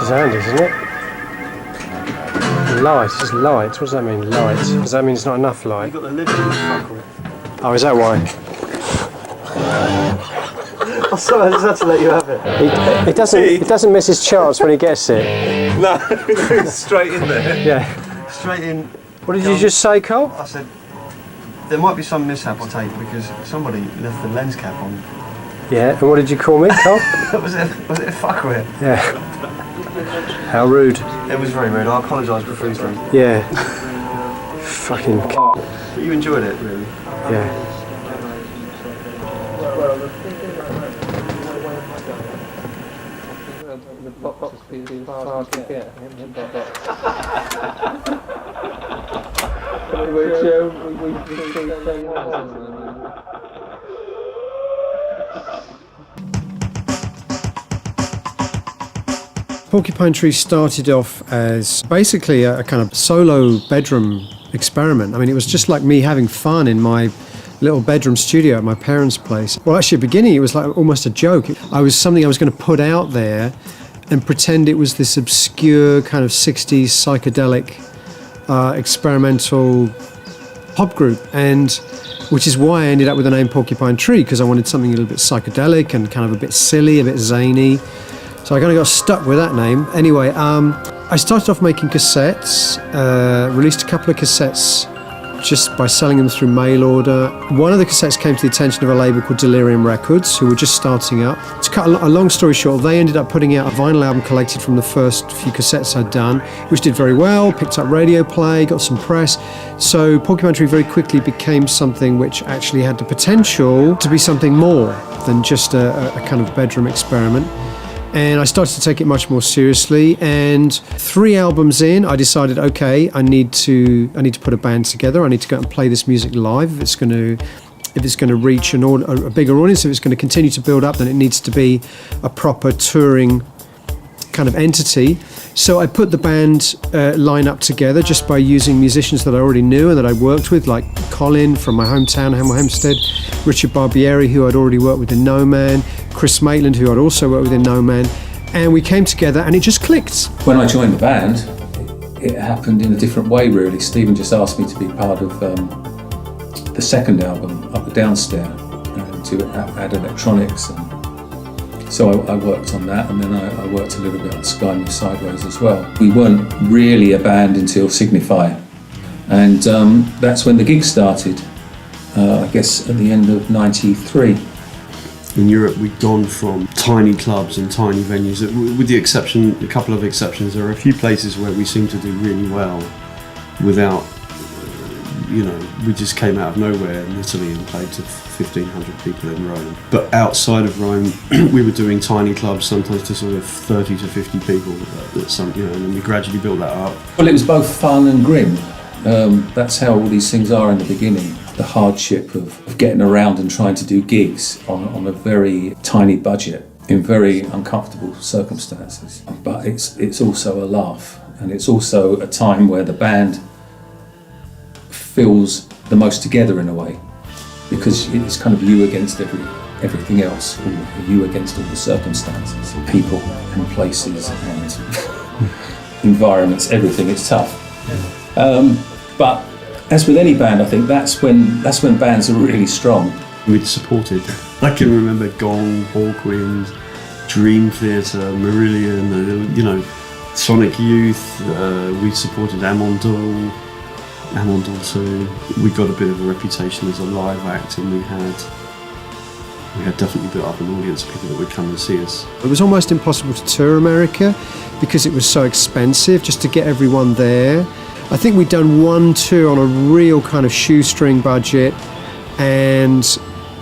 is handy, isn't it? Light, it's just light. What does that mean, light? Does that mean it's not enough light? You've got the lid in the buckle. Oh, is that why? Oh, sorry, I just had to let you have it. He doesn't miss his chance when he gets it. No, straight in there. Yeah. Straight in. What did you just say, Cole? I said, there might be some mishap or take because somebody left the lens cap on. Yeah, and what did you call me, Cole? was it a fuckwit? Yeah. How rude. It was very rude. I apologise profusely. Yeah. Fucking But you enjoyed it, really? Yeah. Porcupine Tree started off as basically a kind of solo bedroom experiment. I mean, it was just like me having fun in my little bedroom studio at my parents' place. Well, actually, at the beginning, it was like almost a joke. I was something I was going to put out there and pretend it was this obscure kind of 60s psychedelic experimental pop group, and which is why I ended up with the name Porcupine Tree, because I wanted something a little bit psychedelic and kind of a bit silly, a bit zany. So I kind of got stuck with that name. Anyway, I started off making cassettes, released a couple of cassettes just by selling them through mail order. One of the cassettes came to the attention of a label called Delirium Records, who were just starting up. To cut a long story short, they ended up putting out a vinyl album collected from the first few cassettes I'd done, which did very well, picked up radio play, got some press. So Porcupine Tree very quickly became something which actually had the potential to be something more than just a kind of bedroom experiment. And I started to take it much more seriously. And 3 albums in, I decided, okay, I need to put a band together. I need to go and play this music live if it's going to reach a bigger audience. If it's going to continue to build up, then it needs to be a proper touring kind of entity. So I put the band line-up together just by using musicians that I already knew and that I worked with, like Colin from my hometown, Hemel Hempstead, Richard Barbieri, who I'd already worked with in No Man, Chris Maitland, who I'd also worked with in No Man, and we came together and it just clicked. When I joined the band, it happened in a different way, really. Stephen just asked me to be part of the second album, Up the Downstairs, to add electronics. And so I worked on that, and then I worked a little bit on Sky News Sideways as well. We weren't really a band until Signify, and that's when the gigs started, I guess at the end of '93. In Europe, we'd gone from tiny clubs and tiny venues, with the exception, a couple of exceptions. There are a few places where we seem to do really well without, we just came out of nowhere in Italy and played to 1,500 people in Rome. But outside of Rome, we were doing tiny clubs, sometimes to sort of 30 to 50 people, and then we gradually built that up. Well, it was both fun and grim. That's how all these things are in the beginning. The hardship of getting around and trying to do gigs on a very tiny budget in very uncomfortable circumstances. But it's also a laugh, and it's also a time where the band feels the most together in a way, because it's kind of you against everything else, or you against all the circumstances, people and places and environments, everything. It's tough. But as with any band, I think that's when bands are really strong. We'd supported, I can remember Gong, Hawkwind, Dream Theatre, Marillion, Sonic Youth. We supported Amondal too. We got a bit of a reputation as a live act, and we had definitely built up an audience of people that would come and see us. It was almost impossible to tour America because it was so expensive just to get everyone there. I think we'd done one tour on a real kind of shoestring budget and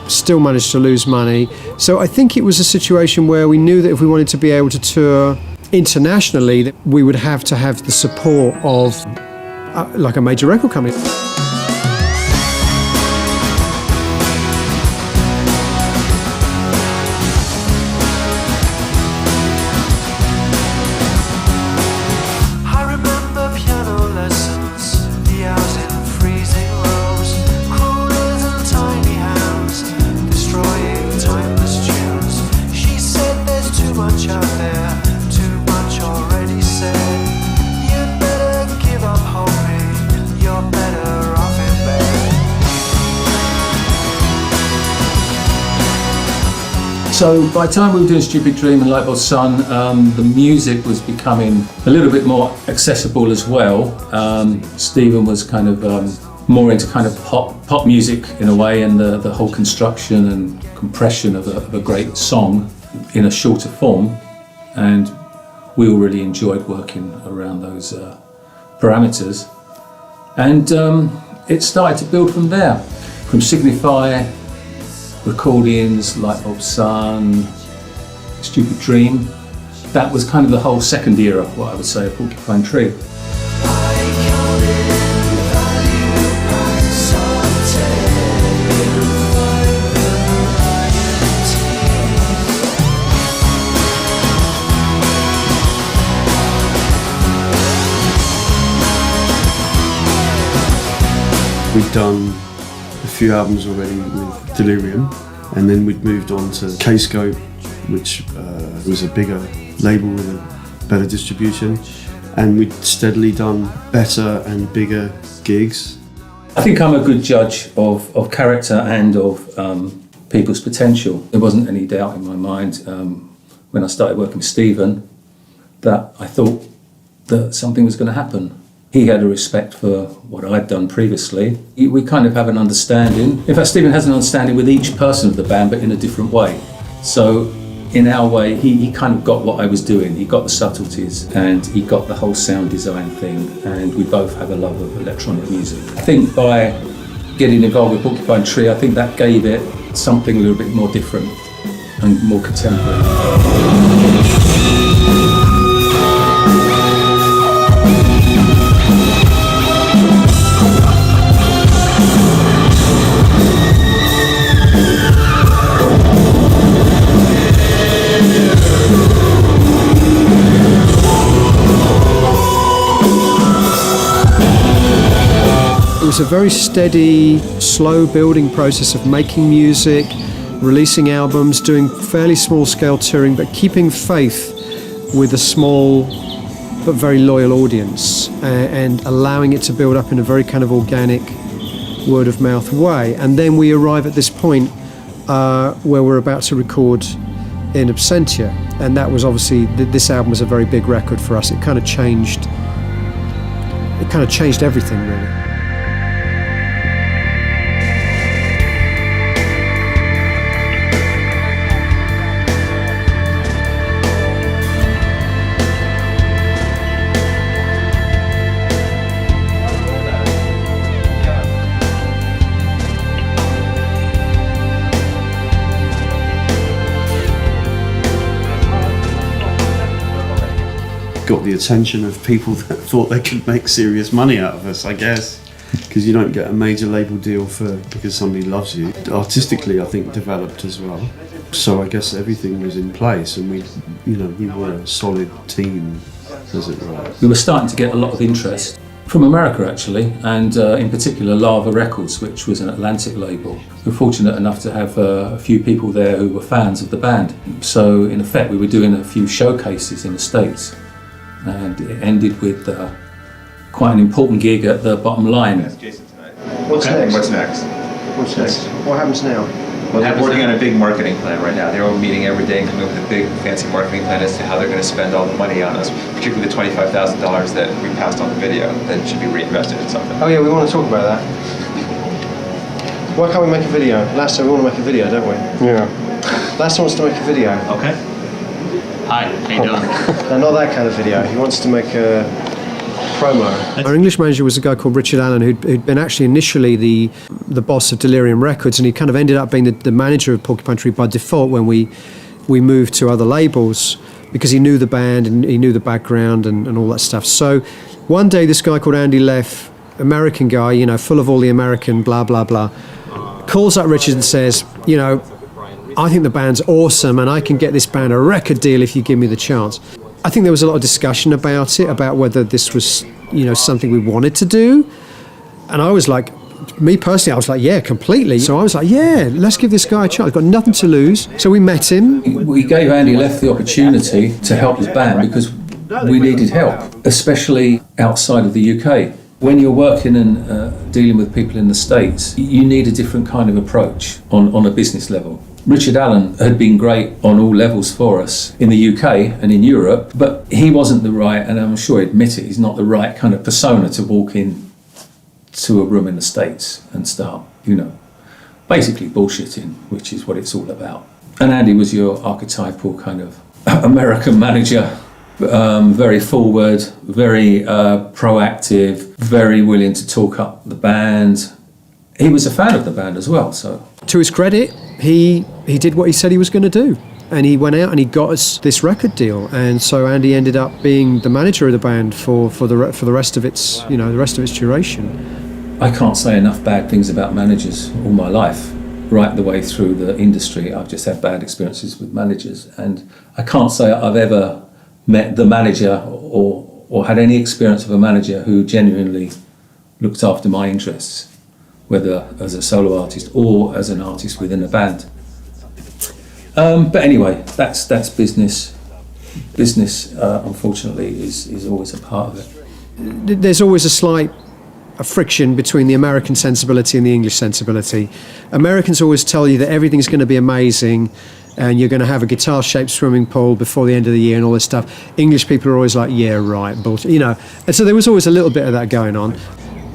still managed to lose money. So I think it was a situation where we knew that if we wanted to be able to tour internationally, that we would have to have the support of like a major record company. Out there, too much already. So by the time we were doing Stupid Dream and Lightbulb Sun, the music was becoming a little bit more accessible as well. Stephen was kind of more into kind of pop music in a way, and the whole construction and compression of a great song in a shorter form. And we all really enjoyed working around those parameters. And it started to build from there. From Signify, recordings, Lightbulb Sun, Stupid Dream. That was kind of the whole second era, what I would say, of Porcupine Tree. We'd done a few albums already with Delirium, and then we'd moved on to K-Scope, which was a bigger label with a better distribution, and we'd steadily done better and bigger gigs. I think I'm a good judge of character and of people's potential. There wasn't any doubt in my mind when I started working with Stephen that I thought that something was going to happen. He had a respect for what I'd done previously. We kind of have an understanding. In fact, Stephen has an understanding with each person of the band, but in a different way. So in our way, he kind of got what I was doing. He got the subtleties and he got the whole sound design thing, and we both have a love of electronic music. I think by getting involved with Porcupine Tree, I think that gave it something a little bit more different and more contemporary. It was a very steady, slow building process of making music, releasing albums, doing fairly small scale touring, but keeping faith with a small but very loyal audience and allowing it to build up in a very kind of organic word of mouth way. And then we arrive at this point where we're about to record in Absentia, and that was obviously, this album was a very big record for us. It kind of changed everything really. Got the attention of people that thought they could make serious money out of us, I guess, because you don't get a major label deal because somebody loves you. Artistically, I think developed as well. So I guess everything was in place, and we were a solid team, as it were. We were starting to get a lot of interest from America actually, and in particular Lava Records, which was an Atlantic label. We were fortunate enough to have a few people there who were fans of the band. So in effect, we were doing a few showcases in the States. And it ended with quite an important gig at the Bottom Line. What's next? What's next? What's next? What happens now? Well, they're working on a big marketing plan right now. They're all meeting every day and coming up with a big, fancy marketing plan as to how they're going to spend all the money on us, particularly the $25,000 that we passed on the video that should be reinvested in something. Oh yeah, we want to talk about that. Why can't we make a video? Last time we want to make a video, don't we? Yeah. Last time wants to make a video. Okay. Hi, how you doing? No, not that kind of video. He wants to make a promo. Our English manager was a guy called Richard Allen, who'd been actually initially the boss of Delirium Records, and he kind of ended up being the manager of Porcupine Tree by default when we moved to other labels, because he knew the band and he knew the background and all that stuff. So one day this guy called Andy Leff, American guy, full of all the American blah, blah, blah, calls up Richard and says, I think the band's awesome and I can get this band a record deal if you give me the chance. I think there was a lot of discussion about it, about whether this was, something we wanted to do. And I was like, me personally, I was like, yeah, completely. So I was like, yeah, let's give this guy a chance. I've got nothing to lose. So we met him. We gave Andy Leff the opportunity to help his band because we needed help, especially outside of the UK. When you're working and dealing with people in the States, you need a different kind of approach on a business level. Richard Allen had been great on all levels for us in the UK and in Europe, but he wasn't the right, and I'm sure he'd admit it, he's not the right kind of persona to walk in to a room in the States and start, basically bullshitting, which is what it's all about. And Andy was your archetypal kind of American manager, very forward, very proactive, very willing to talk up the band. He was a fan of the band as well, so. To his credit, he did what he said he was going to do. And he went out and he got us this record deal. And so Andy ended up being the manager of the band for the rest of its, the rest of its duration. I can't say enough bad things about managers all my life. Right the way through the industry, I've just had bad experiences with managers. And I can't say I've ever met the manager or had any experience of a manager who genuinely looked after my interests, whether as a solo artist or as an artist within a band. But anyway, that's business. Business, unfortunately, is always a part of it. There's always a friction between the American sensibility and the English sensibility. Americans always tell you that everything's going to be amazing and you're going to have a guitar-shaped swimming pool before the end of the year and all this stuff. English people are always like, yeah, right, bullshit, And so there was always a little bit of that going on.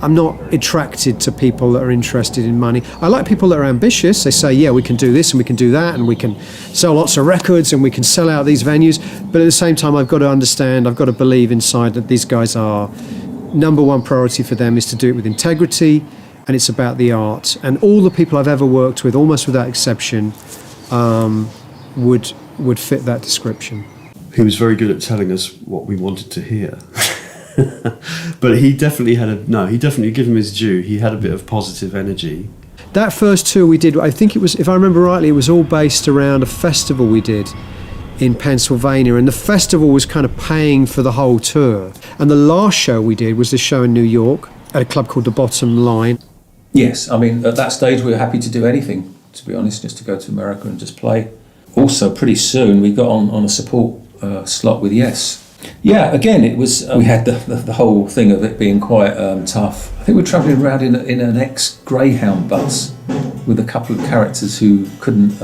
I'm not attracted to people that are interested in money. I like people that are ambitious. They say, yeah, we can do this and we can do that and we can sell lots of records and we can sell out these venues. But at the same time, I've got to understand, I've got to believe inside that these guys are, number one priority for them is to do it with integrity, and it's about the art. And all the people I've ever worked with, almost without exception, would fit that description. He was very good at telling us what we wanted to hear. But he definitely give him his due. He had a bit of positive energy. That first tour we did, I think it was, if I remember rightly, it was all based around a festival we did in Pennsylvania, and the festival was kind of paying for the whole tour. And the last show we did was this show in New York at a club called The Bottom Line. Yes, I mean, at that stage we were happy to do anything, to be honest, just to go to America and just play. Also, pretty soon we got on a support slot with Yes. Yeah, again, it was, we had the whole thing of it being quite tough. I think we were travelling around in an ex-Greyhound bus with a couple of characters who couldn't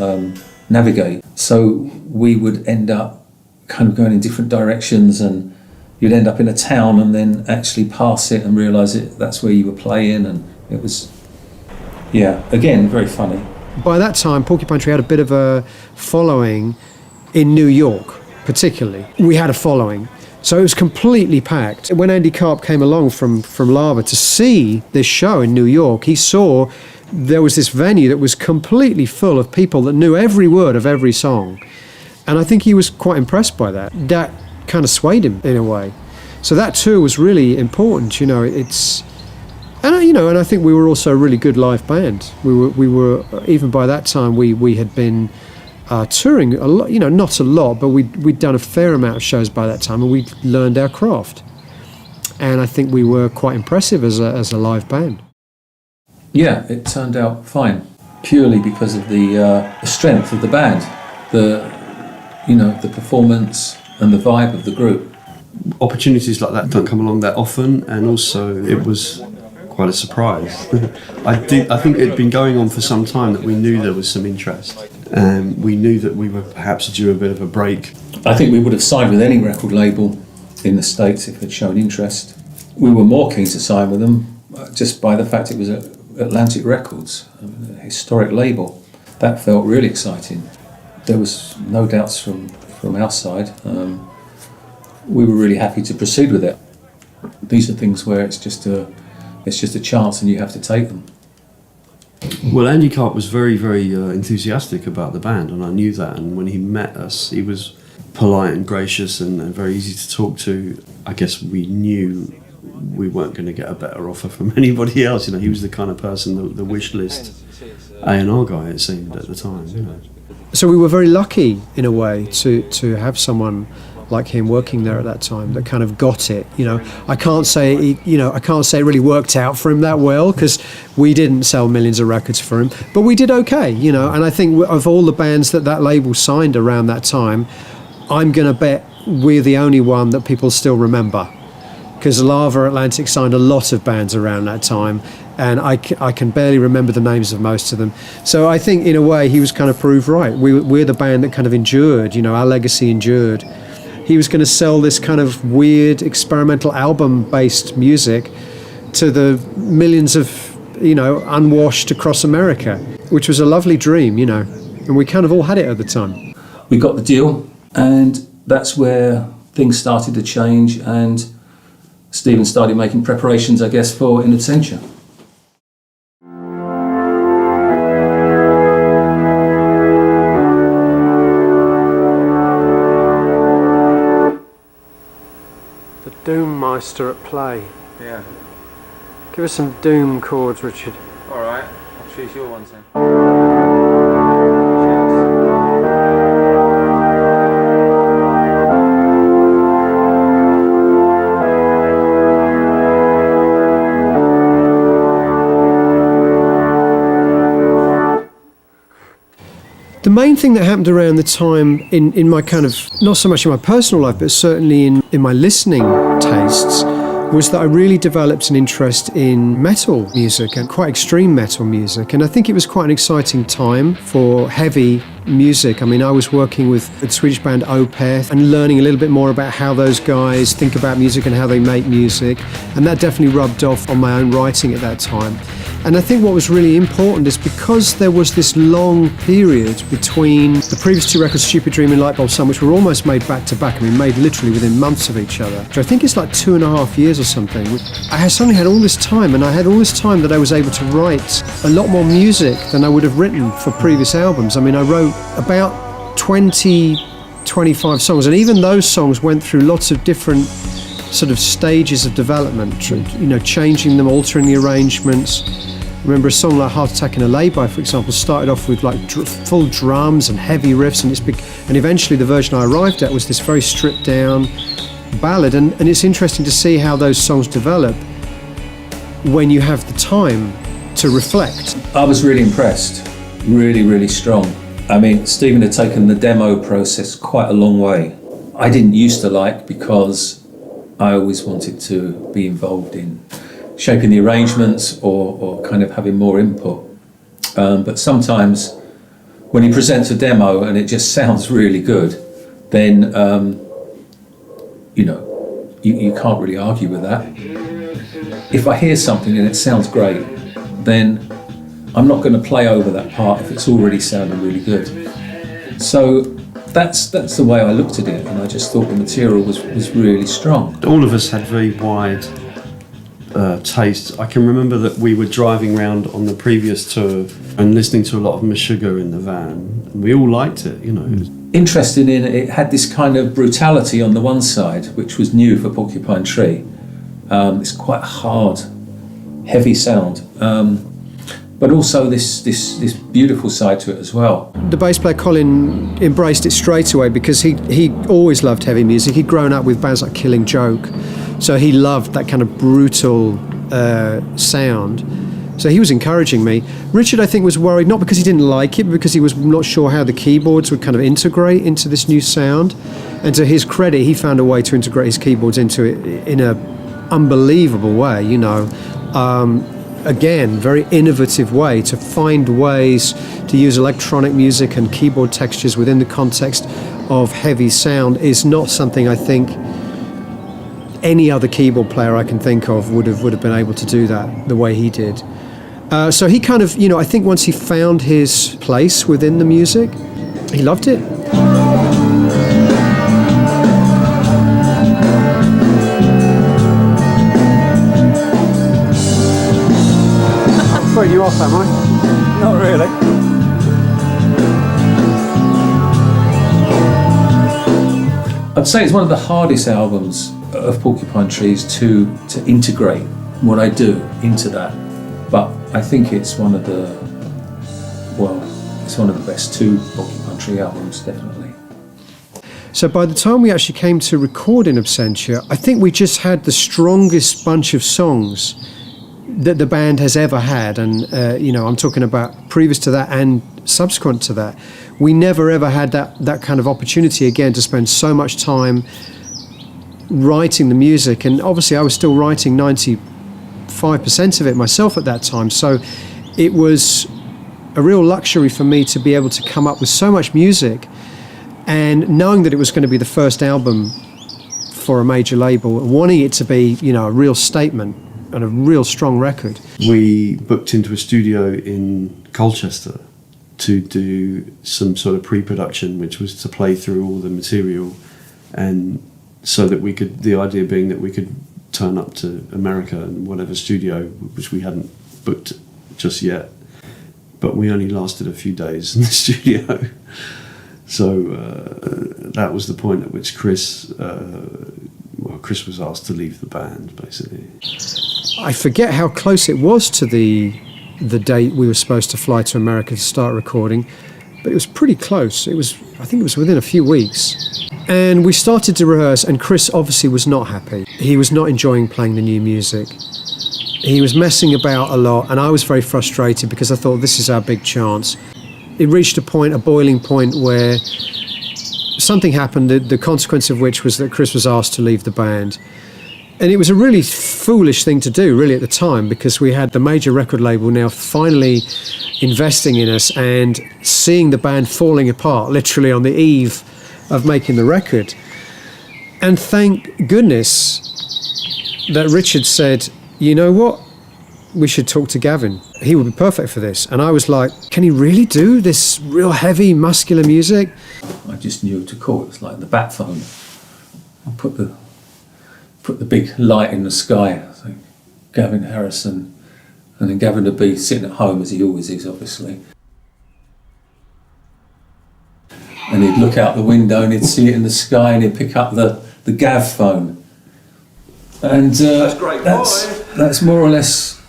navigate. So we would end up kind of going in different directions, and you'd end up in a town and then actually pass it and realise that's where you were playing, and it was, yeah, again, very funny. By that time, Porcupine Tree had a bit of a following in New York, particularly. We had a following. So it was completely packed. When Andy Karp came along from Lava to see this show in New York, he saw there was this venue that was completely full of people that knew every word of every song. And I think he was quite impressed by that. That kind of swayed him in a way. So that tour was really important, and I think we were also a really good live band. We were even by that time we had been touring a lot, not a lot, but we'd done a fair amount of shows by that time, and we'd learned our craft. And I think we were quite impressive as a live band. Yeah, it turned out fine, purely because of the strength of the band, the performance and the vibe of the group. Opportunities like that don't come along that often, and also it was quite a surprise. I think it'd been going on for some time that we knew there was some interest, and we knew that we were perhaps due a bit of a break. I think we would have signed with any record label in the States if it had shown interest. We were more keen to sign with them just by the fact it was Atlantic Records, a historic label. That felt really exciting. There was no doubts from our side. We were really happy to proceed with it. These are things where it's just a chance and you have to take them. Well, Andy Karp was very, very enthusiastic about the band, and I knew that. And when he met us, he was polite and gracious and very easy to talk to. I guess we knew we weren't going to get a better offer from anybody else. He was the kind of person, the wish list A&R guy, it seemed at the time. So we were very lucky in a way to have someone like him working there at that time that kind of got it. I can't say it really worked out for him that well, because we didn't sell millions of records for him, but we did okay. And I think of all the bands that label signed around that time, I'm going to bet we're the only one that people still remember, because Lava Atlantic signed a lot of bands around that time, and I can barely remember the names of most of them. So I think, in a way, he was kind of proved right. We're the band that kind of endured, you know, our legacy endured. He was going to sell this kind of weird experimental album-based music to the millions of, you know, unwashed across America, which was a lovely dream, you know, and we kind of all had it at the time. We got the deal, and that's where things started to change, and Stephen started making preparations, I guess, for In Absentia. The Doom Meister at play. Yeah. Give us some Doom chords, Richard. All right. I'll choose your ones then. The main thing that happened around the time in my kind of, not so much in my personal life, but certainly in my listening tastes, was that I really developed an interest in metal music, and quite extreme metal music. And I think it was quite an exciting time for heavy music. I mean, I was working with the Swedish band Opeth and learning a little bit more about how those guys think about music and how they make music. And that definitely rubbed off on my own writing at that time. And I think what was really important is because there was this long period between the previous two records, Stupid Dream and Lightbulb Sun, which were almost made back to back, I mean, made literally within months of each other, which I think is like 2.5 years or something. I suddenly had all this time, and I had all this time that I was able to write a lot more music than I would have written for previous albums. I mean, I wrote about 20, 25 songs, and even those songs went through lots of different sort of stages of development, you know, changing them, altering the arrangements. I remember a song like Heart Attack in a Lay-By, for example, started off with like full drums and heavy riffs, and eventually the version I arrived at was this very stripped down ballad, and it's interesting to see how those songs develop when you have the time to reflect. I was really impressed, really strong. I mean, Stephen had taken the demo process quite a long way. I didn't used to like, because I always wanted to be involved in shaping the arrangements or kind of having more input. But sometimes when he presents a demo and it just sounds really good, then you know, you can't really argue with that. If I hear something and it sounds great, then I'm not going to play over that part if it's already sounding really good. So that's the way I looked at it, and I just thought the material was really strong. All of us had very wide tastes. I can remember that we were driving around on the previous tour and listening to a lot of Meshuggah in the van, and we all liked it, you know. Interested in it had this kind of brutality on the one side, which was new for Porcupine Tree. It's quite a hard, heavy sound, but also this beautiful side to it as well. The bass player Colin embraced it straight away because he always loved heavy music. He'd grown up with bands like Killing Joke, so he loved that kind of brutal sound. So he was encouraging me. Richard, I think, was worried, not because he didn't like it, but because he was not sure how the keyboards would kind of integrate into this new sound. And to his credit, he found a way to integrate his keyboards into it in an unbelievable way, you know. Again, very innovative way to find ways to use electronic music and keyboard textures within the context of heavy sound is not something I think any other keyboard player I can think of would have been able to do that the way he did. So he kind of, you know, I think once he found his place within the music, he loved it. I'm throwing you off, am I? Not really. I'd say it's one of the hardest albums of Porcupine Trees to integrate what I do into that. But I think it's one of the best two Porcupine Tree albums, definitely. So by the time we actually came to record In Absentia, I think we just had the strongest bunch of songs that the band has ever had. And, you know, I'm talking about previous to that and subsequent to that. We never ever had that kind of opportunity again to spend so much time writing the music. And obviously I was still writing 95% 5% of it myself at that time. So it was a real luxury for me to be able to come up with so much music, and knowing that it was going to be the first album for a major label, wanting it to be, you know, a real statement and a real strong record. We booked into a studio in Colchester to do some sort of pre-production, which was to play through all the material, and so that we could, the idea being that we could turn up to America and whatever studio, which we hadn't booked just yet, but we only lasted a few days in the studio. So that was the point at which Chris was asked to leave the band, basically. I forget how close it was to the date we were supposed to fly to America to start recording, but it was pretty close. I think it was within a few weeks. And we started to rehearse, and Chris obviously was not happy. He was not enjoying playing the new music. He was messing about a lot, and I was very frustrated because I thought, this is our big chance. It reached a boiling point, where something happened, the consequence of which was that Chris was asked to leave the band. And it was a really foolish thing to do, really, at the time, because we had the major record label now finally investing in us and seeing the band falling apart, literally on the eve of making the record. And thank goodness that Richard said, you know what, we should talk to Gavin. He would be perfect for this. And I was like, can he really do this real heavy, muscular music? I just knew to call. It was like the bat phone. I put the big light in the sky, I think, Gavin Harrison, and then Gavin would be sitting at home, as he always is, obviously. And he'd look out the window and he'd see it in the sky, and he'd pick up the Gav phone. And that's more or less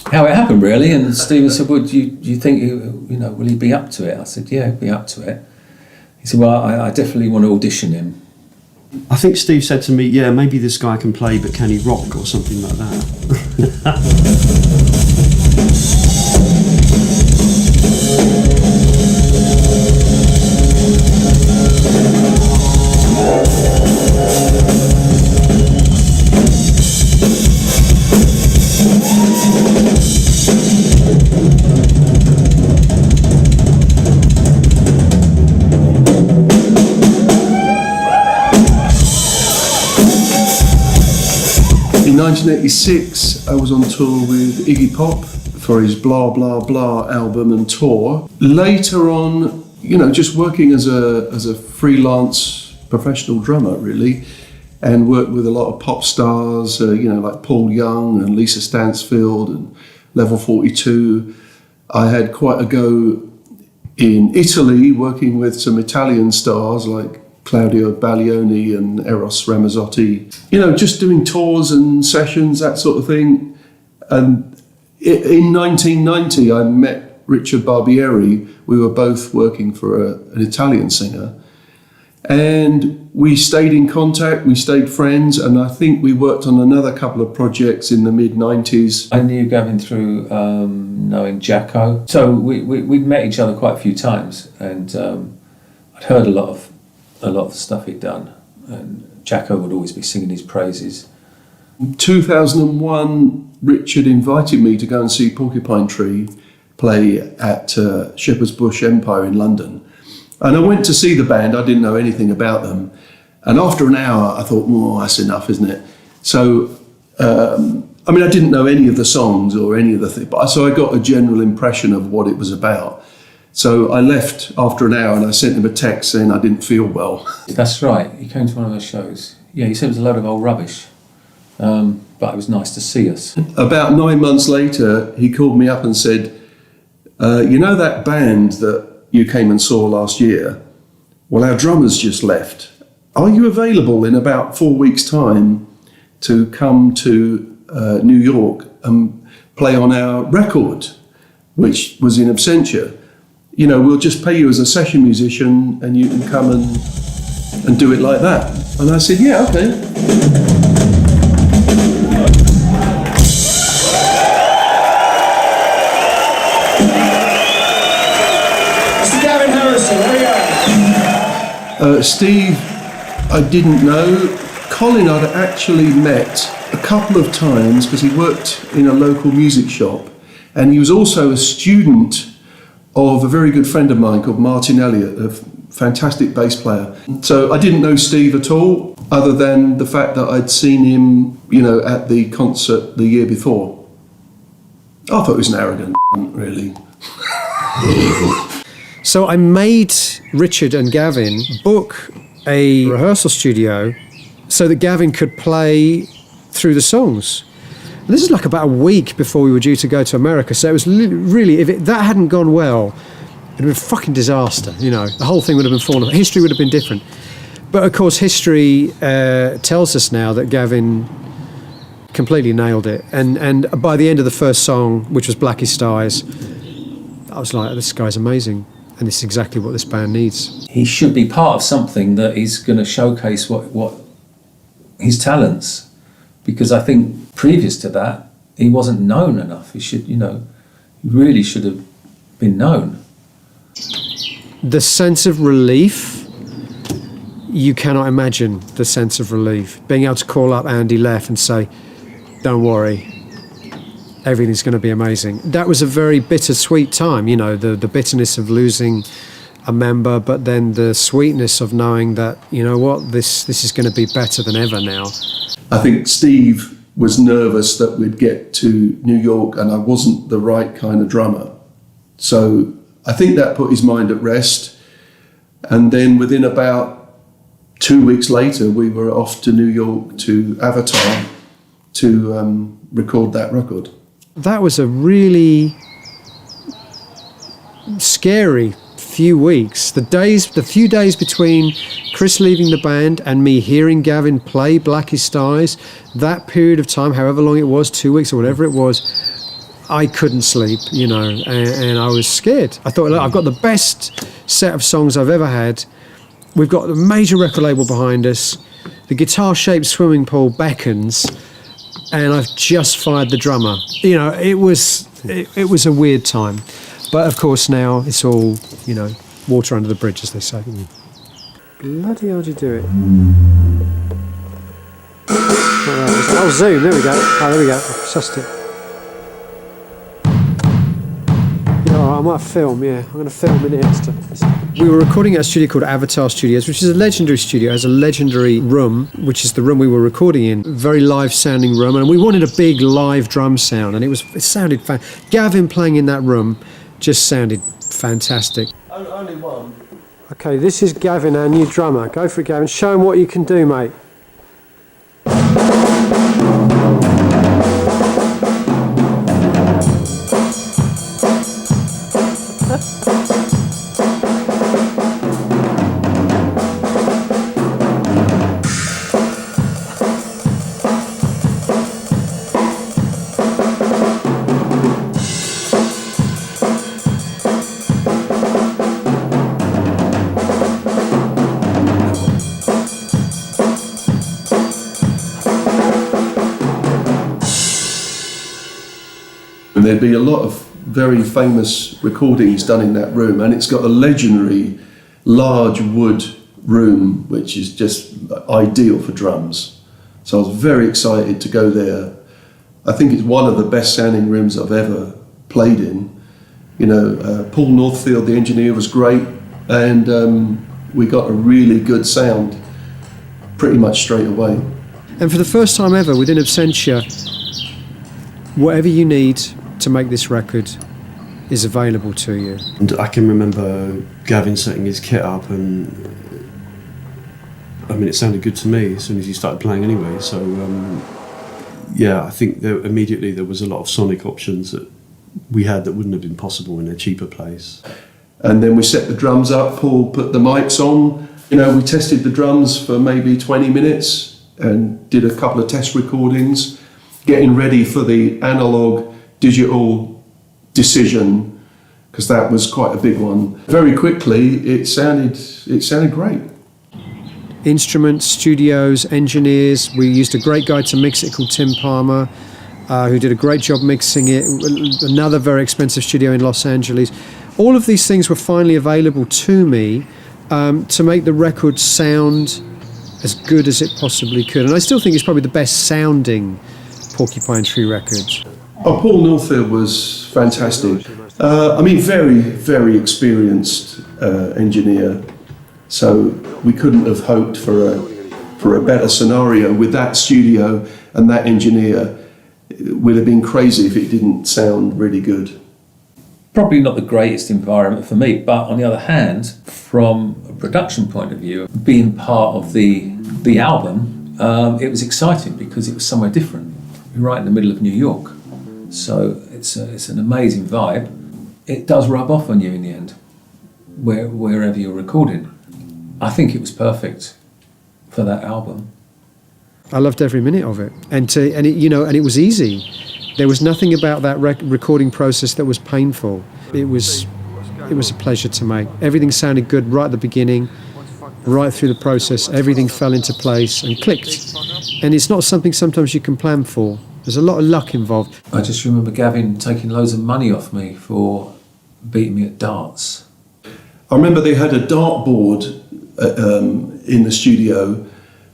how it happened, really. And Stephen said, well, do you think, will he be up to it? I said, yeah, he'll be up to it. He said, well, I definitely want to audition him. I think Steve said to me, yeah, maybe this guy can play, but can he rock or something like that? In 1986, I was on tour with Iggy Pop for his Blah Blah Blah album and tour. Later on, just working as a freelance professional drummer, really, and worked with a lot of pop stars, like Paul Young and Lisa Stansfield and Level 42. I had quite a go in Italy, working with some Italian stars like Claudio Baglioni and Eros Ramazzotti, just doing tours and sessions, that sort of thing. And in 1990, I met Richard Barbieri. We were both working for an Italian singer. And we stayed in contact, we stayed friends, and I think we worked on another couple of projects in the mid-90s. I knew Gavin through knowing Jacko. So we'd met each other quite a few times, and I'd heard a lot of the stuff he'd done, and Jacko would always be singing his praises. In 2001, Richard invited me to go and see Porcupine Tree play at Shepherd's Bush Empire in London. And I went to see the band. I didn't know anything about them. And after an hour, I thought, that's enough, isn't it? So, I didn't know any of the songs or any of the things, so I got a general impression of what it was about. So I left after an hour and I sent him a text saying I didn't feel well. That's right, he came to one of our shows. Yeah, he said it was a load of old rubbish, but it was nice to see us. About 9 months later, he called me up and said, that band that you came and saw last year? Well, our drummer's just left. Are you available in about 4 weeks' time to come to New York and play on our record, which was in Absentia? We'll just pay you as a session musician and you can come and do it like that. And I said, yeah, okay. Mr. Gavin Harrison, there we are. Steve, I didn't know. Colin I'd actually met a couple of times because he worked in a local music shop, and he was also a student of a very good friend of mine called Martin Elliott, a fantastic bass player. So I didn't know Steve at all, other than the fact that I'd seen him, at the concert the year before. I thought he was an arrogant really. So I made Richard and Gavin book a rehearsal studio so that Gavin could play through the songs. And this is like about a week before we were due to go to America. So it was really, that hadn't gone well, it would have been a fucking disaster. The whole thing would have been fallen apart. History would have been different. But of course, history tells us now that Gavin completely nailed it. And by the end of the first song, which was Blackest Eyes, I was like, this guy's amazing. And this is exactly what this band needs. He should be part of something that is going to showcase what his talents. Because I think previous to that, he wasn't known enough. He should, he really should have been known. The sense of relief, you cannot imagine the sense of relief. Being able to call up Andy Leff and say, don't worry, everything's going to be amazing. That was a very bittersweet time, the bitterness of losing a member, but then the sweetness of knowing that, this is going to be better than ever now. I think Steve was nervous that we'd get to New York and I wasn't the right kind of drummer. So I think that put his mind at rest. And then within about 2 weeks later, we were off to New York to Avatar to record that record. That was a really scary few weeks. The few days between Chris leaving the band and me hearing Gavin play Blackest Eyes, that period of time, however long it was, 2 weeks or whatever it was, I couldn't sleep, and I was scared. I thought, look, I've got the best set of songs I've ever had. We've got a major record label behind us. The guitar-shaped swimming pool beckons, and I've just fired the drummer. It was a weird time. But of course now it's all, water under the bridge, as they say. Bloody hell, do you do it? Oh, zoom, there we go. Oh, there we go, I've sussed it. I might film, yeah. I'm going to film in it. We were recording at a studio called Avatar Studios, which is a legendary studio. It has a legendary room, which is the room we were recording in. Very live-sounding room, and we wanted a big live drum sound, and it sounded Gavin playing in that room just sounded fantastic. Only one. Okay, this is Gavin, our new drummer. Go for it, Gavin. Show him what you can do, mate. And there'd be a lot of very famous recordings done in that room, and it's got a legendary large wood room which is just ideal for drums. So I was very excited to go there. I think it's one of the best sounding rooms I've ever played in. Paul Northfield, the engineer, was great, and we got a really good sound pretty much straight away. And for the first time ever within Absentia, whatever you need to make this record is available to you. And I can remember Gavin setting his kit up, and it sounded good to me as soon as he started playing anyway. So I think immediately there was a lot of sonic options that we had that wouldn't have been possible in a cheaper place. And then we set the drums up, Paul put the mics on. We tested the drums for maybe 20 minutes and did a couple of test recordings, getting ready for the analog digital decision, because that was quite a big one. Very quickly, it sounded great. Instruments, studios, engineers. We used a great guy to mix it called Tim Palmer, who did a great job mixing it. Another very expensive studio in Los Angeles. All of these things were finally available to me to make the record sound as good as it possibly could. And I still think it's probably the best sounding Porcupine Tree record. Oh, Paul Norfield was fantastic. Very, very experienced engineer. So we couldn't have hoped for a better scenario with that studio and that engineer. It would have been crazy if it didn't sound really good. Probably not the greatest environment for me, but on the other hand, from a production point of view, being part of the album, it was exciting because it was somewhere different, right in the middle of New York. So it's an amazing vibe. It does rub off on you in the end, wherever you're recording. I think it was perfect for that album. I loved every minute of it, and it was easy. There was nothing about that recording process that was painful. It was a pleasure to make. Everything sounded good right at the beginning, right through the process. Everything fell into place and clicked. And it's not something sometimes you can plan for. There's a lot of luck involved. I just remember Gavin taking loads of money off me for beating me at darts. I remember they had a dartboard in the studio,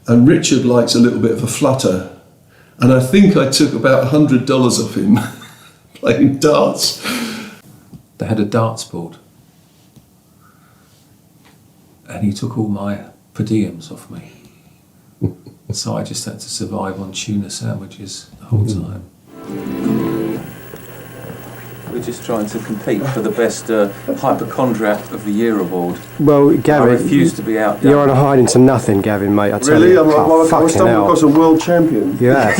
and Richard likes a little bit of a flutter. And I think I took about $100 off him playing darts. They had a darts board. And he took all my per diems off me. So I just had to survive on tuna sandwiches the whole time. We're just trying to compete for the best hypochondriac of the year award. Well, Gavin, I refuse to be out. You're on a hide into nothing, Gavin, mate. I tell Really? you. I stumbled across a world champion. You have,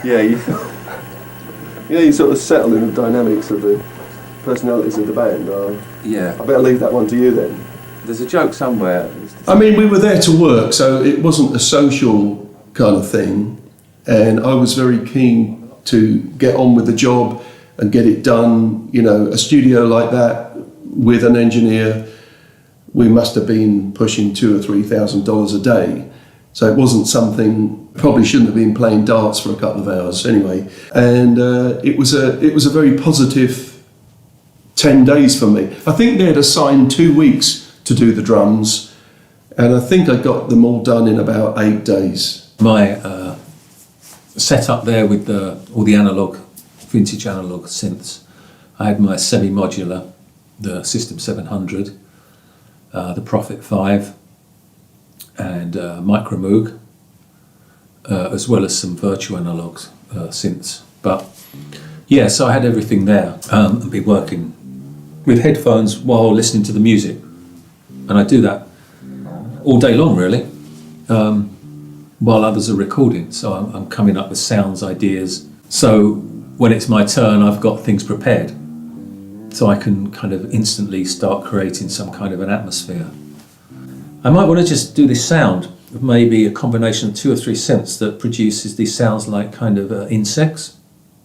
Yeah, you sort of settle in the dynamics of the personalities of the band. Yeah. I better leave that one to you then. There's a joke somewhere. I mean, we were there to work, so it wasn't a social kind of thing. And I was very keen to get on with the job and get it done. You know, a studio like that with an engineer, we must have been pushing $2,000 or $3,000 a day. So it wasn't something, probably shouldn't have been playing darts for a couple of hours anyway. And it was a very positive 10 days for me. I think they had assigned 2 weeks to do the drums, and I think I got them all done in about 8 days. My setup there with all the vintage analog synths. I had my semi-modular, the System 700, the Prophet 5, and Micro Moog, as well as some virtual analog synths. But yeah, so I had everything there, and be working with headphones while listening to the music. And I do that all day long, really, while others are recording. So I'm coming up with sounds, ideas. So when it's my turn, I've got things prepared. So I can kind of instantly start creating some kind of an atmosphere. I might want to just do this sound of maybe a combination of 2 or 3 synths that produces these sounds like kind of insects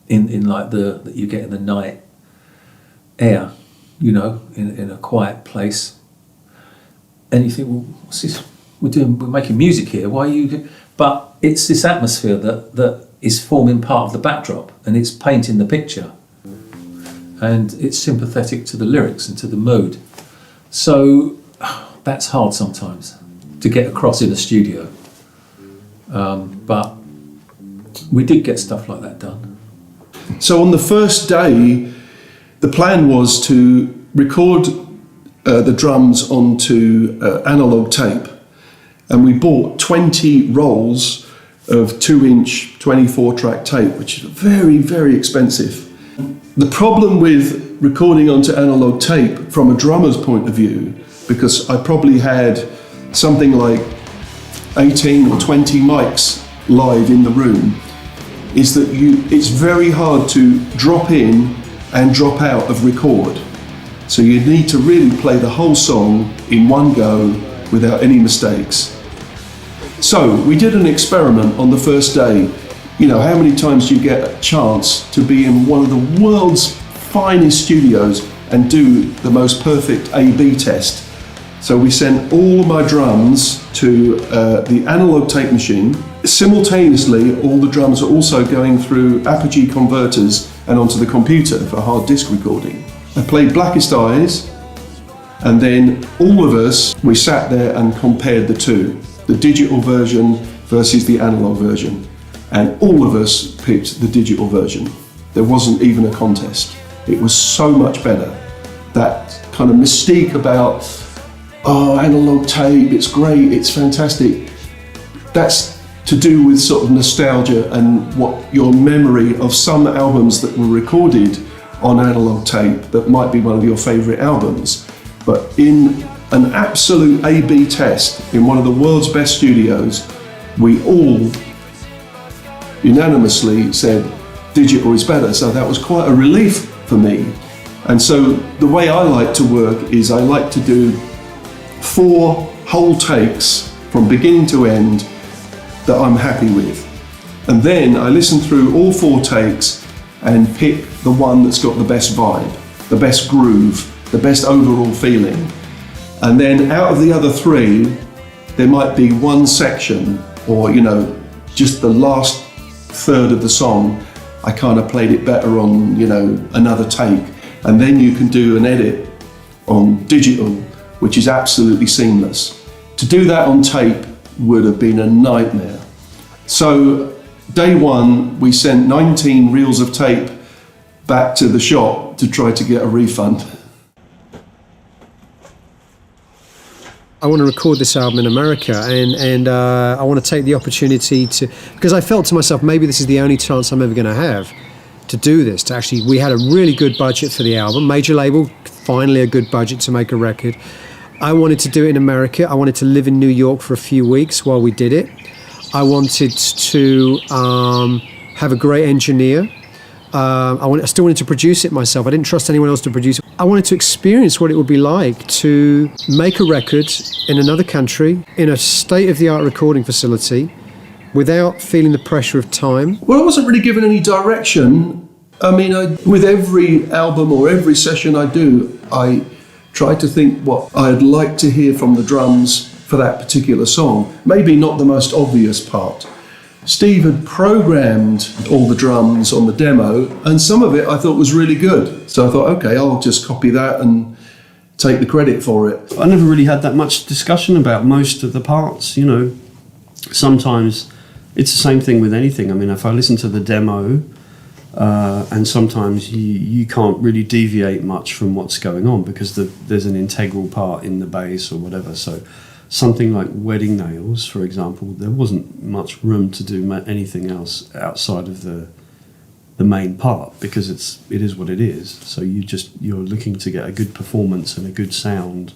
in like that you get in the night air, you know, in a quiet place. And you think, well, what's this? We're making music here. Why are you? But it's this atmosphere that is forming part of the backdrop, and it's painting the picture, and it's sympathetic to the lyrics and to the mood. So that's hard sometimes to get across in a studio. But we did get stuff like that done. So on the first day, the plan was to record the drums onto analog tape, and we bought 20 rolls of 2-inch 24-track tape, which is very, very expensive. The problem with recording onto analog tape from a drummer's point of view, because I probably had something like 18 or 20 mics live in the room, is that it's very hard to drop in and drop out of record. So you need to really play the whole song in one go without any mistakes. So we did an experiment on the first day. You know, how many times do you get a chance to be in one of the world's finest studios and do the most perfect A/B test? So we sent all my drums to the analog tape machine. Simultaneously, all the drums are also going through Apogee converters and onto the computer for hard disk recording. I played Blackest Eyes, and then all of us, we sat there and compared the two. the digital version versus the analog version. And all of us picked the digital version. There wasn't even a contest. It was so much better. That kind of mystique about, oh, analog tape, it's great, it's fantastic. That's to do with sort of nostalgia and what your memory of some albums that were recorded on analog tape that might be one of your favourite albums. But in an absolute A/B test in one of the world's best studios, we all unanimously said digital is better. So that was quite a relief for me. And so the way I like to work is I like to do 4 whole takes from beginning to end that I'm happy with. And then I listen through all 4 takes and pick the one that's got the best vibe, the best groove, the best overall feeling. And then out of the other 3, there might be one section or, just the last third of the song, I kind of played it better on, another take. And then you can do an edit on digital, which is absolutely seamless. To do that on tape would have been a nightmare. So day 1, we sent 19 reels of tape back to the shop to try to get a refund. I want to record this album in America, and I want to take the opportunity to, because I felt to myself, maybe this is the only chance I'm ever going to have to do this. To actually, we had a really good budget for the album, major label, finally a good budget to make a record. I wanted to do it in America. I wanted to live in New York for a few weeks while we did it. I wanted to have a great engineer. I still wanted to produce it myself. I didn't trust anyone else to produce it. I wanted to experience what it would be like to make a record in another country, in a state-of-the-art recording facility, without feeling the pressure of time. Well, I wasn't really given any direction. I mean, with every album or every session I do, I try to think what I'd like to hear from the drums for that particular song. Maybe not the most obvious part. Steve had programmed all the drums on the demo, and some of it I thought was really good. So I thought, okay, I'll just copy that and take the credit for it. I never really had that much discussion about most of the parts, Sometimes it's the same thing with anything. I mean, if I listen to the demo, and sometimes you can't really deviate much from what's going on because there's an integral part in the bass or whatever. So something like Wedding Nails, for example, there wasn't much room to do anything else outside of the main part because it is what it is. So you're looking to get a good performance and a good sound,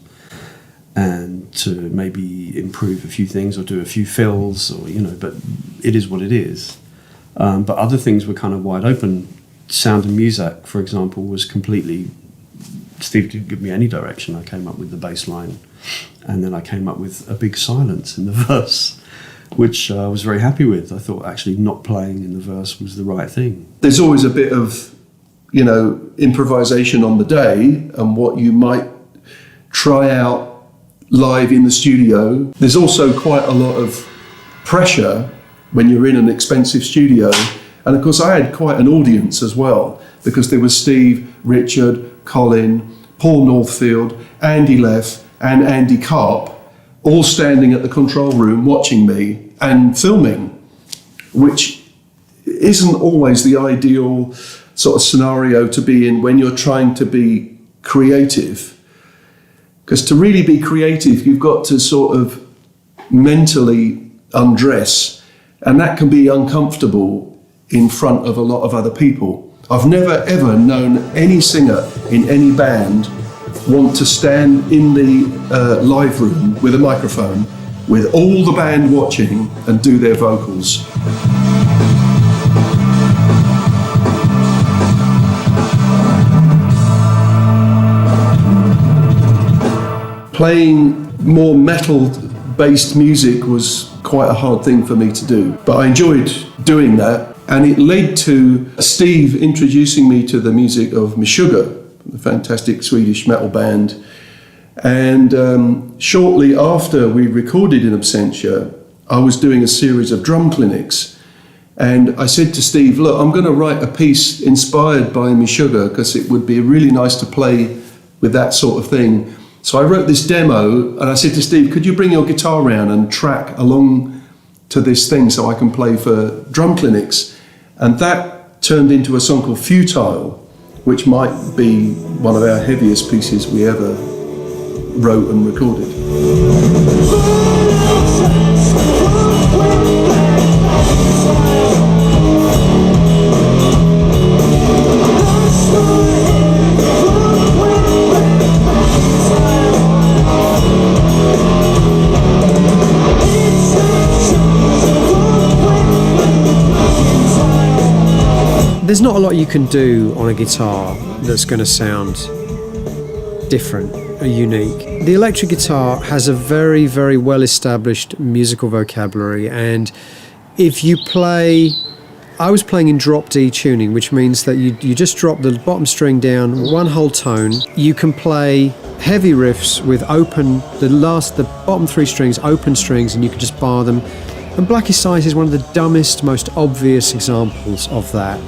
and to maybe improve a few things or do a few fills, or but it is what it is. But other things were kind of wide open. Sound and Music, for example, was completely. Steve didn't give me any direction. I came up with the bass line, and then I came up with a big silence in the verse, which I was very happy with. I thought actually not playing in the verse was the right thing. There's always a bit of, improvisation on the day and what you might try out live in the studio. There's also quite a lot of pressure when you're in an expensive studio. And of course I had quite an audience as well, because there was Steve, Richard, Colin, Paul Northfield, Andy Leff and Andy Karp all standing at the control room watching me and filming, which isn't always the ideal sort of scenario to be in when you're trying to be creative. Because to really be creative, you've got to sort of mentally undress, and that can be uncomfortable in front of a lot of other people. I've never ever known any singer in any band want to stand in the live room with a microphone with all the band watching and do their vocals. Playing more metal-based music was quite a hard thing for me to do, but I enjoyed doing that. And it led to Steve introducing me to the music of Meshuggah, the fantastic Swedish metal band. And shortly after we recorded in Absentia, I was doing a series of drum clinics. And I said to Steve, look, I'm going to write a piece inspired by Meshuggah because it would be really nice to play with that sort of thing. So I wrote this demo and I said to Steve, could you bring your guitar round and track along to this thing so I can play for drum clinics? And that turned into a song called Futile, which might be one of our heaviest pieces we ever wrote and recorded. There's not a lot you can do on a guitar that's going to sound different or unique. The electric guitar has a very, very well-established musical vocabulary, and if you play... I was playing in drop D tuning, which means that you just drop the bottom string down one whole tone. You can play heavy riffs with the bottom three strings, open strings, and you can just bar them. And Blackest Eyes is one of the dumbest, most obvious examples of that.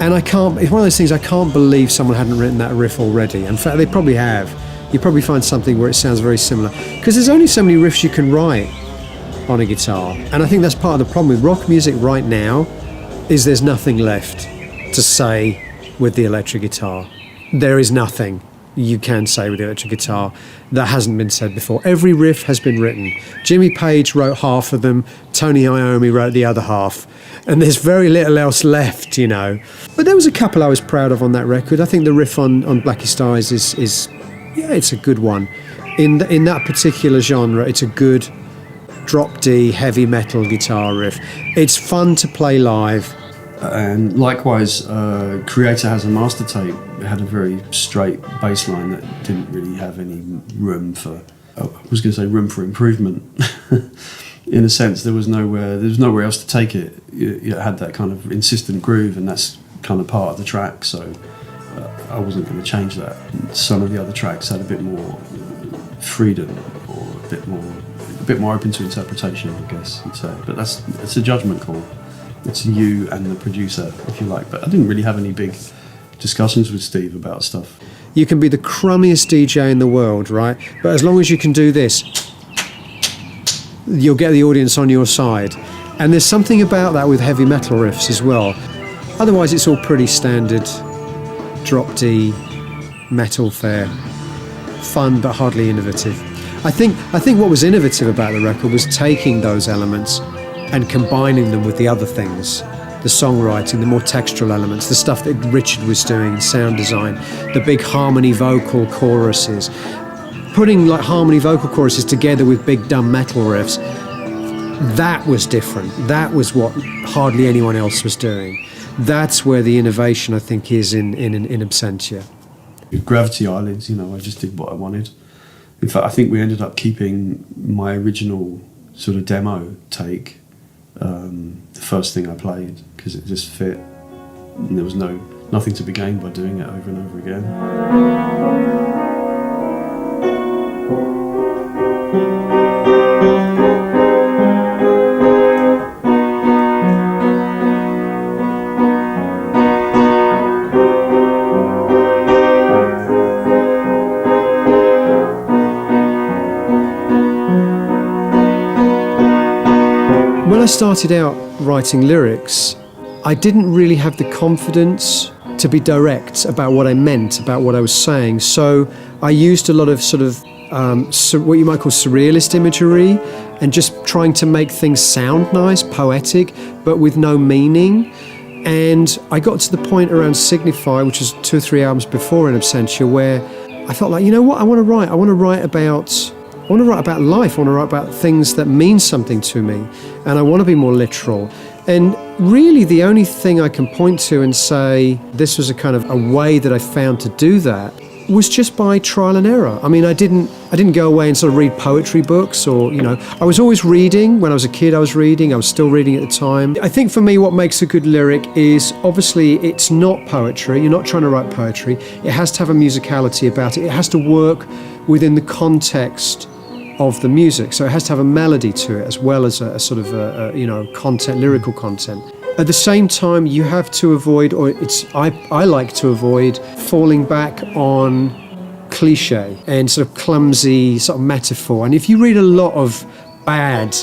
And it's one of those things I can't believe someone hadn't written that riff already. In fact, they probably have. You probably find something where it sounds very similar. Because there's only so many riffs you can write on a guitar. And I think that's part of the problem with rock music right now, is there's nothing left to say with the electric guitar. There is nothing you can say with the electric guitar that hasn't been said before. Every riff has been written. Jimmy Page wrote half of them, Tony Iommi wrote the other half. And there's very little else left, you know. But there was a couple I was proud of on that record. I think the riff on Blackest Eyes is it's a good one. In that particular genre, it's a good drop D heavy metal guitar riff. It's fun to play live. And likewise, Creator Has a Master Tape. It had a very straight bass line that didn't really have any room for, room for improvement. In a sense, there was nowhere else to take it. It had that kind of insistent groove, and that's kind of part of the track, so I wasn't going to change that. Some of the other tracks had a bit more freedom, or a bit more open to interpretation, I guess you'd say. But it's a judgment call. It's you and the producer, if you like. But I didn't really have any big discussions with Steve about stuff. You can be the crummiest DJ in the world, right? But as long as you can do this, you'll get the audience on your side. And there's something about that with heavy metal riffs as well. Otherwise, it's all pretty standard drop D metal fare. Fun, but hardly innovative. I think what was innovative about the record was taking those elements and combining them with the other things, the songwriting, the more textural elements, the stuff that Richard was doing, sound design, the big harmony vocal choruses, putting like harmony vocal choruses together with big dumb metal riffs. That was different. That was what hardly anyone else was doing. That's where the innovation, I think, is in Absentia. Gravity Islands, I just did what I wanted. In fact, I think we ended up keeping my original sort of demo take, the first thing I played, because it just fit, and there was nothing to be gained by doing it over and over again. When I started out writing lyrics, I didn't really have the confidence to be direct about what I meant, about what I was saying. So I used a lot of sort of what you might call surrealist imagery, and just trying to make things sound nice, poetic, but with no meaning. And I got to the point around Signify, which was 2 or 3 albums before in Absentia, where I felt like, you know what, I want to write about life. I want to write about things that mean something to me, and I want to be more literal. And really the only thing I can point to and say this was a kind of a way that I found to do that was just by trial and error. I mean, I didn't go away and sort of read poetry books, or, I was always reading. When I was a kid, I was reading. I was still reading at the time. I think for me, what makes a good lyric is, obviously, it's not poetry. You're not trying to write poetry. It has to have a musicality about it. It has to work within the context of the music. So it has to have a melody to it, as well as a sort of, content, lyrical content. At the same time, you have to avoid, I like to avoid falling back on cliche and sort of clumsy sort of metaphor. And if you read a lot of bad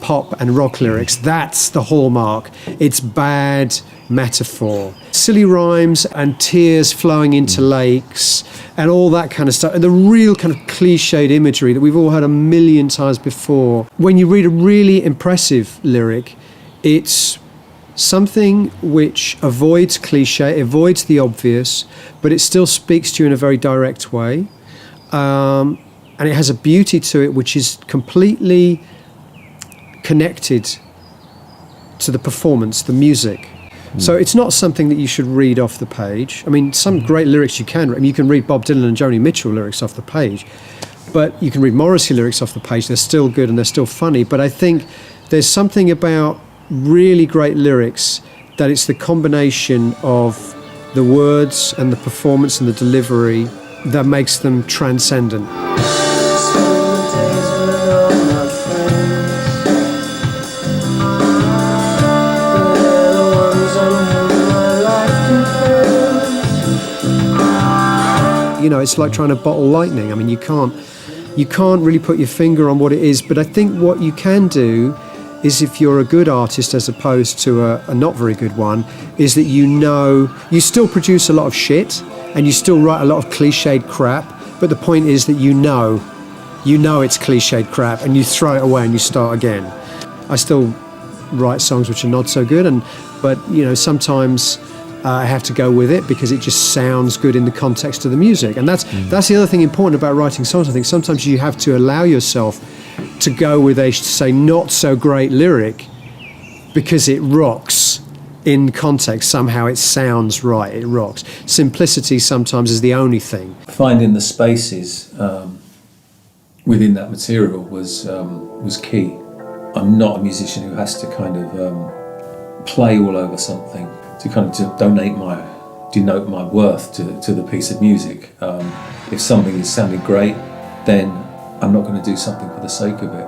pop and rock lyrics, that's the hallmark. It's bad metaphor. Silly rhymes and tears flowing into lakes and all that kind of stuff. And the real kind of cliched imagery that we've all heard a million times before. When you read a really impressive lyric, it's something which avoids cliche, avoids the obvious, but it still speaks to you in a very direct way. And it has a beauty to it which is completely connected to the performance, the music. So it's not something that you should read off the page. I mean, some great lyrics you can read. I mean, you can read Bob Dylan and Joni Mitchell lyrics off the page, but you can read Morrissey lyrics off the page. They're still good and they're still funny. But I think there's something about really great lyrics that it's the combination of the words and the performance and the delivery that makes them transcendent. You know, it's like trying to bottle lightning. I mean, you can't really put your finger on what it is, but I think what you can do is, if you're a good artist as opposed to a not very good one, is that you still produce a lot of shit and you still write a lot of cliched crap, but the point is that you know it's cliched crap and you throw it away and you start again. I still write songs which are not so good, but you know, sometimes I have to go with it because it just sounds good in the context of the music. And that's the other thing important about writing songs. I think sometimes you have to allow yourself to go with a, say, not so great lyric because it rocks in context. Somehow it sounds right, it rocks. Simplicity sometimes is the only thing. Finding the spaces within that material was key. I'm not a musician who has to kind of play all over something to kind of denote my worth to the piece of music. If something is sounding great, then I'm not going to do something for the sake of it.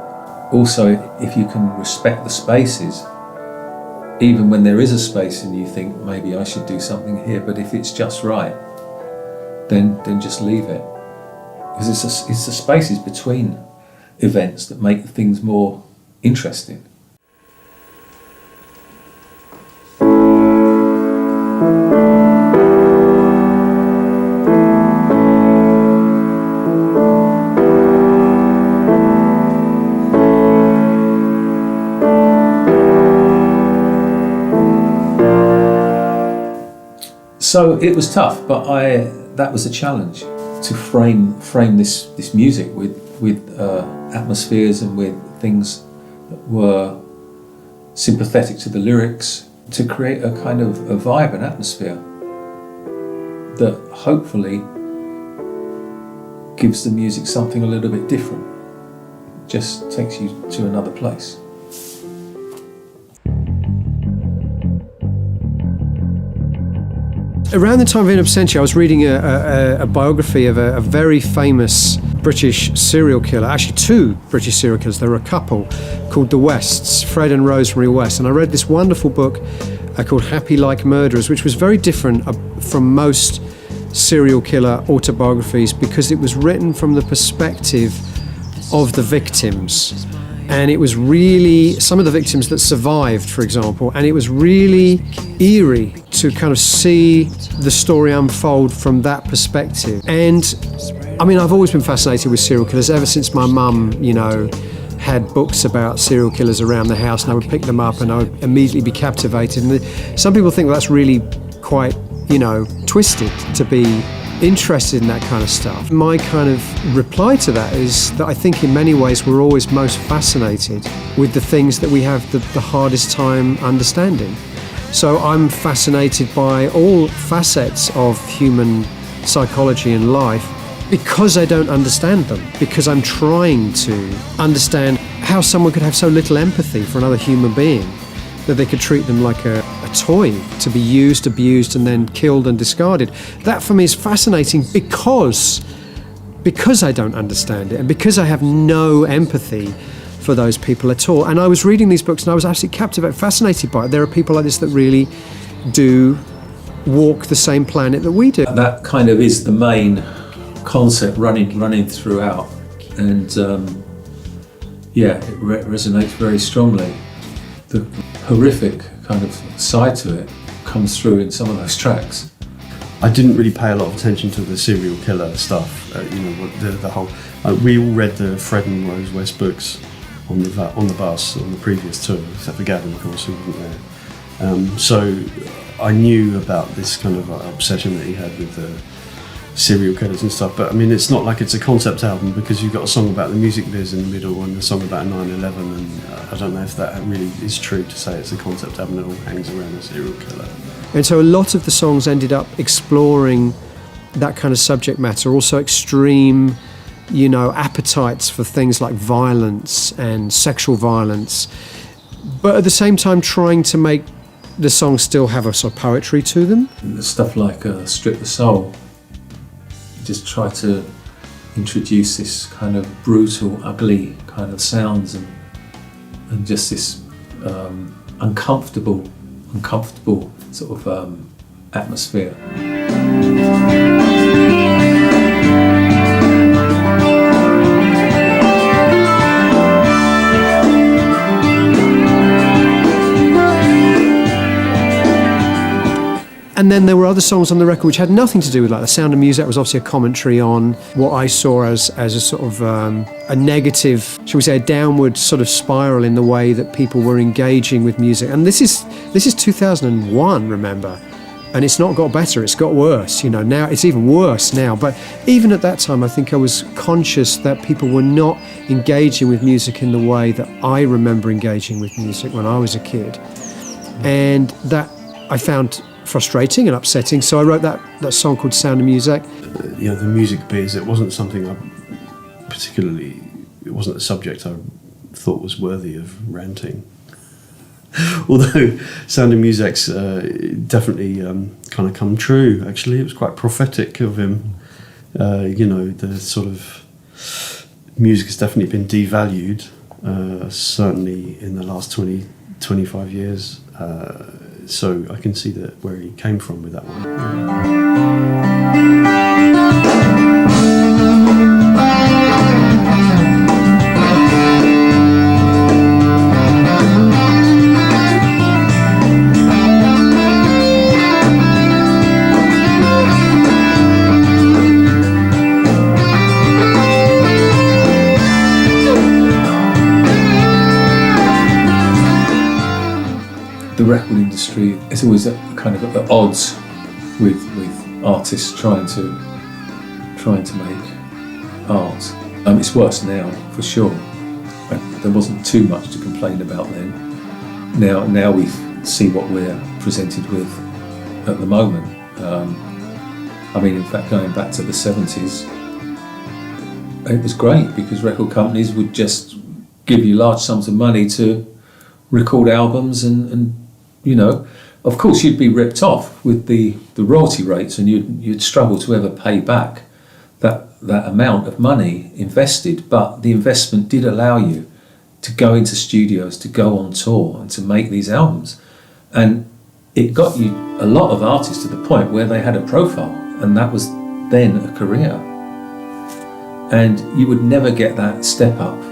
Also, if you can respect the spaces, even when there is a space and you think maybe I should do something here, but if it's just right, then just leave it. Because it's the spaces between events that make things more interesting. So it was tough, but that was a challenge to frame this music with atmospheres and with things that were sympathetic to the lyrics, to create a kind of a vibe and atmosphere that hopefully gives the music something a little bit different, just takes you to another place. Around the time of Absentia, I was reading a biography of a very famous British serial killer, actually two British serial killers. There were a couple called the Wests, Fred and Rosemary West, and I read this wonderful book called Happy Like Murderers, which was very different from most serial killer autobiographies because it was written from the perspective of the victims. And it was really some of the victims that survived, for example, and it was really eerie to kind of see the story unfold from that perspective. And I mean, I've always been fascinated with serial killers ever since my mum, you know, had books about serial killers around the house, and I would pick them up and I would immediately be captivated. And some people think that's really quite, you know, twisted to be interested in that kind of stuff. My kind of reply to that is that I think in many ways we're always most fascinated with the things that we have the hardest time understanding. So I'm fascinated by all facets of human psychology and life because I don't understand them, because I'm trying to understand how someone could have so little empathy for another human being that they could treat them like a toy to be used, abused, and then killed and discarded. That for me is fascinating because I don't understand it and because I have no empathy for those people at all. And I was reading these books and I was absolutely captivated, fascinated by it. There are people like this that really do walk the same planet that we do. That kind of is the main concept running throughout, and it resonates very strongly. The horrific kind of side to it comes through in some of those tracks. I didn't really pay a lot of attention to the serial killer stuff. The whole. We all read the Fred and Rose West books on the bus on the previous tour, except for Gavin, of course, who wasn't there. So I knew about this kind of obsession that he had with the serial killers and stuff. But I mean, it's not like it's a concept album, because you've got a song about the music biz in the middle and a song about 9/11, and I don't know if that really is true to say it's a concept album that all hangs around a serial killer. And so a lot of the songs ended up exploring that kind of subject matter, also extreme, appetites for things like violence and sexual violence, but at the same time trying to make the songs still have a sort of poetry to them. Stuff like Strip the Soul, just try to introduce this kind of brutal, ugly kind of sounds and just this uncomfortable sort of atmosphere. And then there were other songs on the record which had nothing to do with, like The Sound of Music was obviously a commentary on what I saw as a sort of a negative, shall we say, a downward sort of spiral in the way that people were engaging with music. And this is 2001, remember, and it's not got better, it's got worse. Now it's even worse now. But even at that time, I think I was conscious that people were not engaging with music in the way that I remember engaging with music when I was a kid, and that I found frustrating and upsetting. So I wrote that song called Sound of Music. The music biz, it wasn't something it wasn't a subject I thought was worthy of ranting. Although Sound of Music's definitely kind of come true, actually. It was quite prophetic of him. The sort of music has definitely been devalued, certainly in the last 25 years. So I can see that where he came from with that one. The record industry is always kind of at odds with artists trying to make art. It's worse now, for sure. There wasn't too much to complain about then. Now we see what we're presented with at the moment. In fact, going back to the 70s, it was great because record companies would just give you large sums of money to record albums and of course you'd be ripped off with the royalty rates, and you'd struggle to ever pay back that amount of money invested, but the investment did allow you to go into studios, to go on tour and to make these albums, and it got you a lot of artists to the point where they had a profile, and that was then a career, and you would never get that step up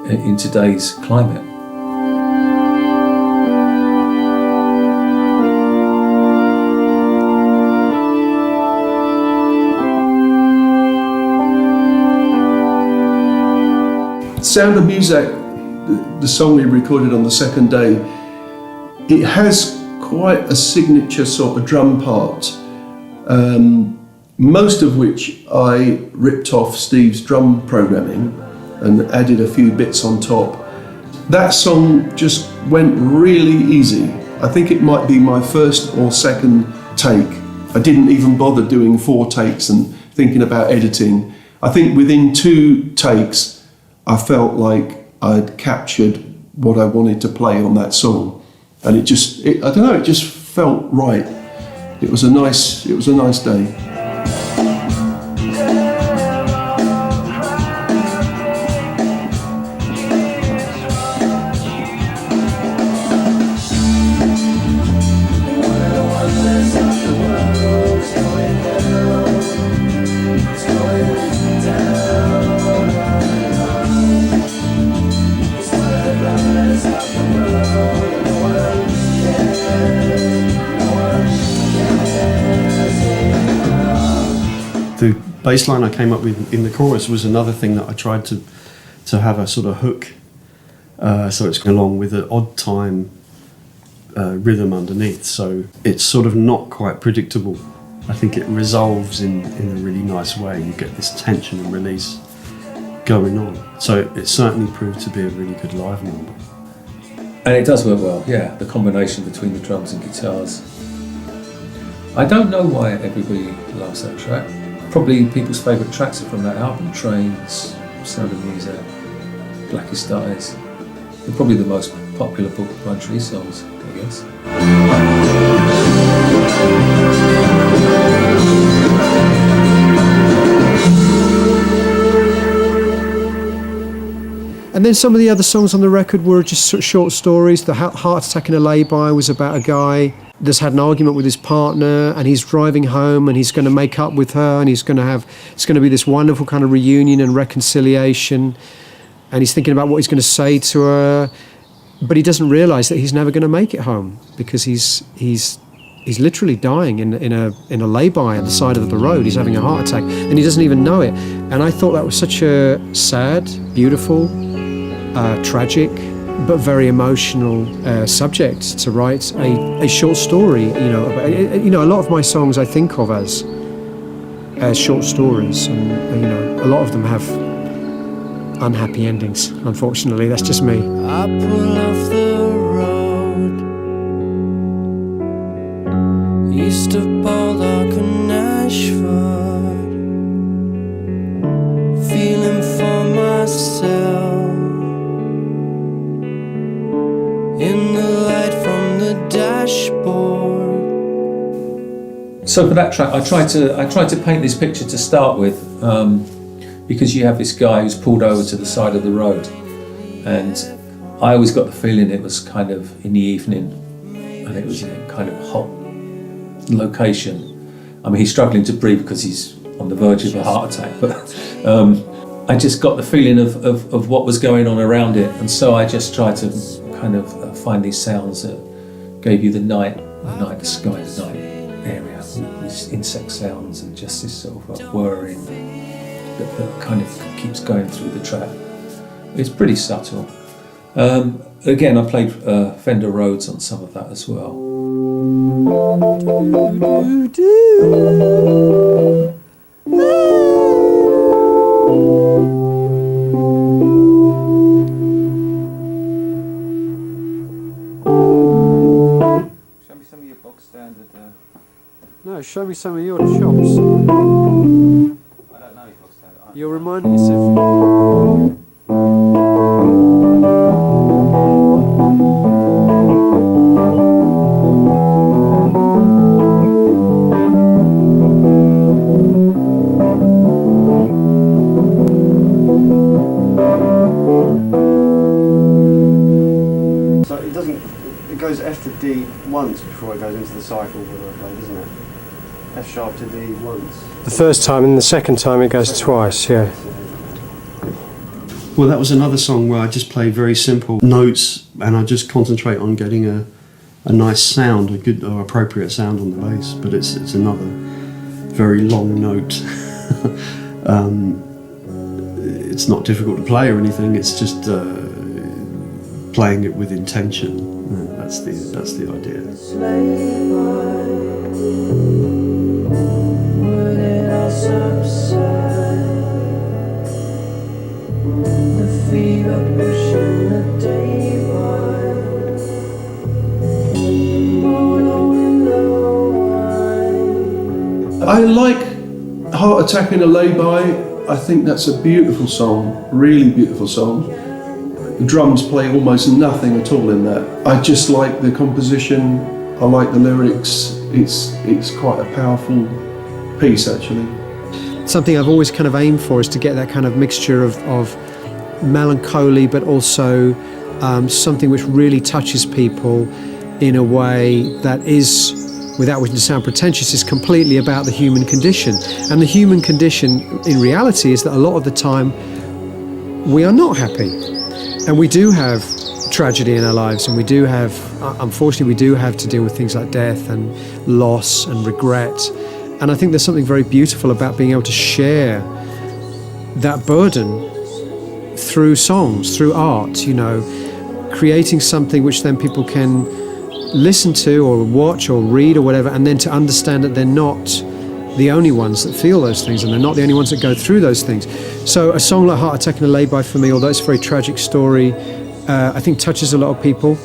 in today's climate. Sound of Music, the song we recorded on the second day, it has quite a signature sort of drum part, most of which I ripped off Steve's drum programming and added a few bits on top. That song just went really easy. I think it might be my first or second take. I didn't even bother doing 4 takes and thinking about editing. I think within 2 takes, I felt like I'd captured what I wanted to play on that song, and it just felt right. It was a nice day. The bass line I came up with in the chorus was another thing that I tried to have a sort of hook, so it's along with an odd time rhythm underneath, so it's sort of not quite predictable. I think it resolves in a really nice way. You get this tension and release going on. So it certainly proved to be a really good live number. And it does work well, yeah, the combination between the drums and guitars. I don't know why everybody loves that track. Probably people's favourite tracks are from that album, Trains, Sound of Music, Blackest Eyes. They're probably the most popular Porcupine Tree songs, I guess. And then some of the other songs on the record were just sort of short stories. The Heart Attack in a Lay-By was about a guy that's had an argument with his partner, and he's driving home and he's going to make up with her, and it's going to be this wonderful kind of reunion and reconciliation, and he's thinking about what he's going to say to her, but he doesn't realise that he's never going to make it home because he's literally dying in a lay-by at the side of the road. He's having a heart attack and he doesn't even know it. And I thought that was such a sad, beautiful, tragic, but very emotional subject to write a short story. A lot of my songs I think of as short stories, and a lot of them have unhappy endings. Unfortunately, that's just me. I pull off the road east of Baldock and Ashford, feeling for myself in the light from the dashboard. So for that track, I tried to paint this picture to start with, because you have this guy who's pulled over to the side of the road, and I always got the feeling it was kind of in the evening, and it was kind of hot location. I mean, he's struggling to breathe because he's on the verge of a heart attack, but I just got the feeling of what was going on around it, and so I just tried to kind of find these sounds that gave you the sky, the night area, these insect sounds and just this sort of whirring that kind of keeps going through the track. It's pretty subtle. Again, I played Fender Rhodes on some of that as well. No, show me some of your chops. I don't know his box standard. You'll remind me of. So it goes F to D once before it goes into the cycle where I play, doesn't it? F sharp to D once. The first time, and the second time it goes twice, yeah. Well, that was another song where I just play very simple notes and I just concentrate on getting a nice sound, a good or appropriate sound on the bass, but it's another very long note. It's not difficult to play or anything, it's just playing it with intention. That's the idea. I like Heart Attack in a Lay-By. I think that's a beautiful song, really beautiful song. The drums play almost nothing at all in that. I just like the composition, I like the lyrics, it's quite a powerful piece actually. Something I've always kind of aimed for is to get that kind of mixture of melancholy, but also something which really touches people in a way that is, without wishing to sound pretentious, is completely about the human condition. And the human condition in reality is that a lot of the time we are not happy. And we do have tragedy in our lives, and we do have, unfortunately, we do have to deal with things like death and loss and regret. And I think there's something very beautiful about being able to share that burden through songs, through art, you know, creating something which then people can listen to or watch or read or whatever, and then to understand that they're not the only ones that feel those things, and they're not the only ones that go through those things. So a song like Heart Attack and a Lay-By for me, although it's a very tragic story, I think touches a lot of people.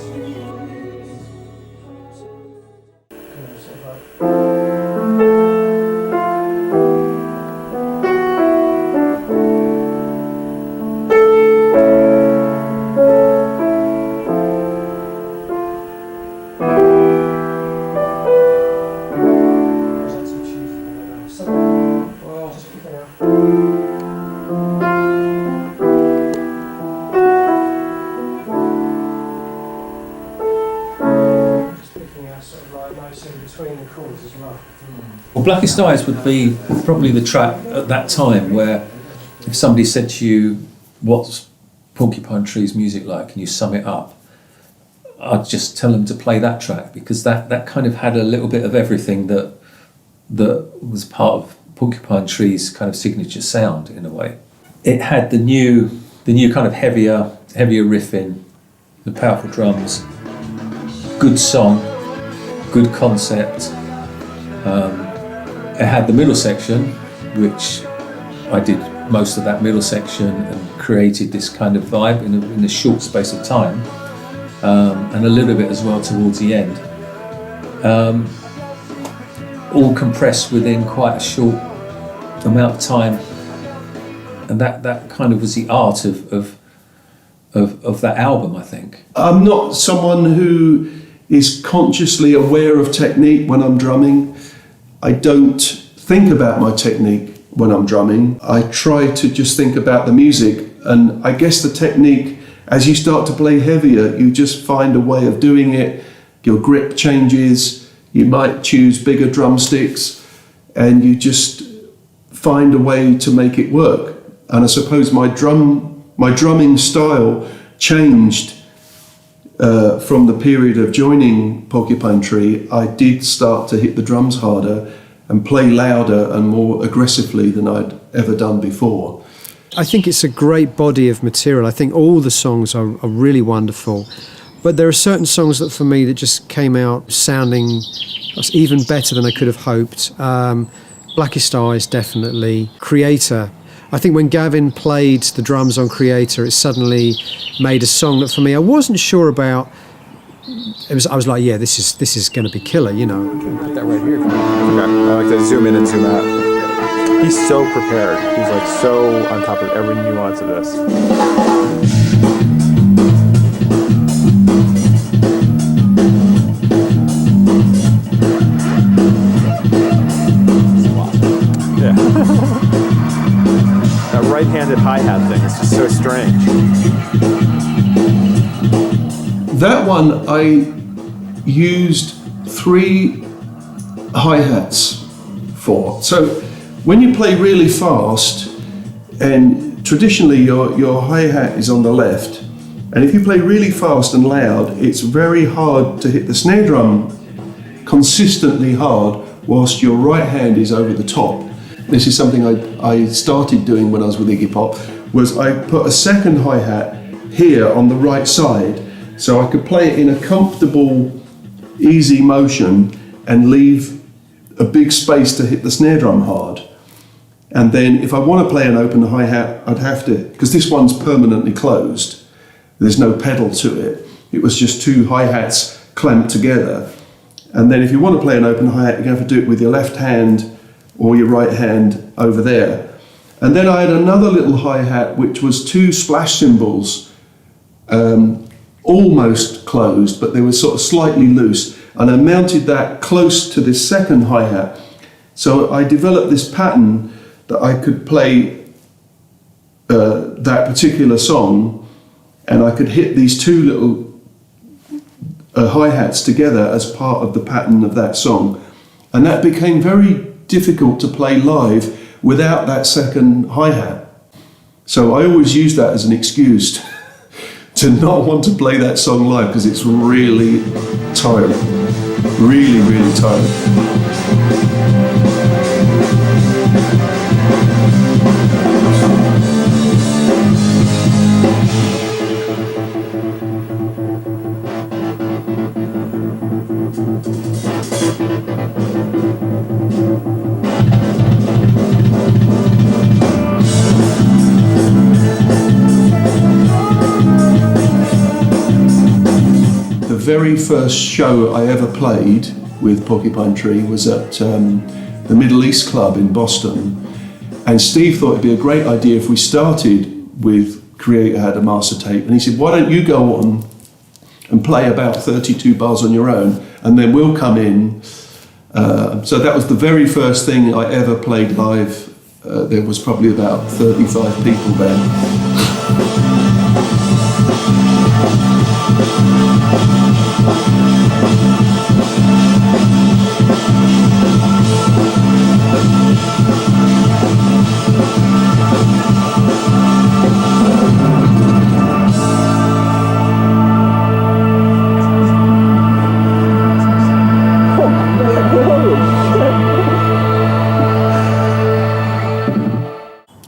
Well, Blackest Eyes would be probably the track at that time where if somebody said to you, what's Porcupine Tree's music like, and you sum it up, I'd just tell them to play that track, because that kind of had a little bit of everything that was part of Porcupine Tree's kind of signature sound in a way. It had the new kind of heavier riffing, the powerful drums, good song, good concept. It had the middle section, which I did most of that middle section and created this kind of vibe in a short space of time, and a little bit as well towards the end. All compressed within quite a short amount of time, and that kind of was the art of that album, I think. I'm not someone who is consciously aware of technique when I'm drumming. I don't think about my technique when I'm drumming. I try to just think about the music, and I guess the technique, as you start to play heavier, you just find a way of doing it. Your grip changes, you might choose bigger drumsticks, and you just find a way to make it work. And I suppose my drumming style changed from the period of joining Porcupine Tree. I did start to hit the drums harder and play louder and more aggressively than I'd ever done before. I think it's a great body of material. I think all the songs are really wonderful, but there are certain songs that for me that just came out sounding even better than I could have hoped. Blackest Eyes, definitely. Creator. I think when Gavin played the drums on Creator, it suddenly made a song that for me I wasn't sure about. I was like, yeah, this is going to be killer, you know. Put that right here. Okay. I like to zoom in and zoom out. He's so prepared. He's like so on top of every nuance of this. Right-handed hi-hat thing. It's just so strange. That one, I used 3 hi-hats for. So when you play really fast, and traditionally your hi-hat is on the left, and if you play really fast and loud, it's very hard to hit the snare drum consistently hard whilst your right hand is over the top. This is something I started doing when I was with Iggy Pop, was I put a second hi-hat here on the right side so I could play it in a comfortable, easy motion and leave a big space to hit the snare drum hard. And then if I want to play an open hi-hat, I'd have to, because this one's permanently closed, there's no pedal to it. It was just 2 hi-hats clamped together. And then if you want to play an open hi-hat, you're going to have to do it with your left hand or your right hand over there. And then I had another little hi-hat which was 2 splash cymbals, almost closed, but they were sort of slightly loose, and I mounted that close to this second hi-hat. So I developed this pattern that I could play that particular song, and I could hit these 2 little hi-hats together as part of the pattern of that song. And that became very difficult to play live without that second hi-hat. So I always use that as an excuse to not want to play that song live, because it's really tiring, really, really tiring. The very first show I ever played with Porcupine Tree was at the Middle East Club in Boston, and Steve thought it'd be a great idea if we started with Creator Had a Master Tape, and he said, why don't you go on and play about 32 bars on your own, and then we'll come in. So that was the very first thing I ever played live. There was probably about 35 people then.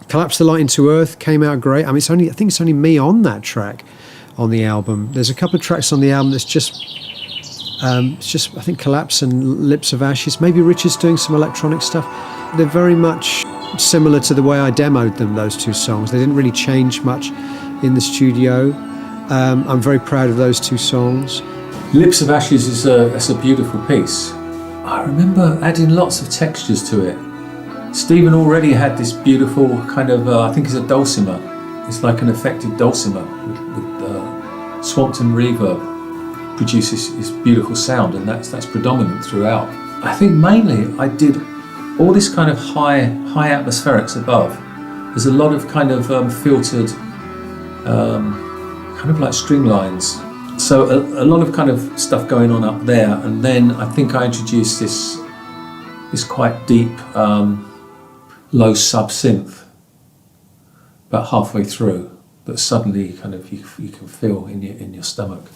Collapse the Light into Earth came out great. I mean, I think it's only me on that track on the album. There's a couple of tracks on the album that's just I think Collapse and Lips of Ashes. Maybe Richard's doing some electronic stuff. They're very much similar to the way I demoed them, those two songs. They didn't really change much in the studio. I'm very proud of those two songs. Lips of Ashes is a beautiful piece. I remember adding lots of textures to it. Stephen already had this beautiful kind of, I think it's a dulcimer. It's like an affected dulcimer with Swampton reverb. Produces this beautiful sound, and that's predominant throughout. I think mainly I did all this kind of high atmospherics above. There's a lot of kind of filtered, kind of like stringlines. So a lot of kind of stuff going on up there, and then I think I introduced this quite deep, low sub-synth about halfway through, that suddenly kind of you can feel in your stomach.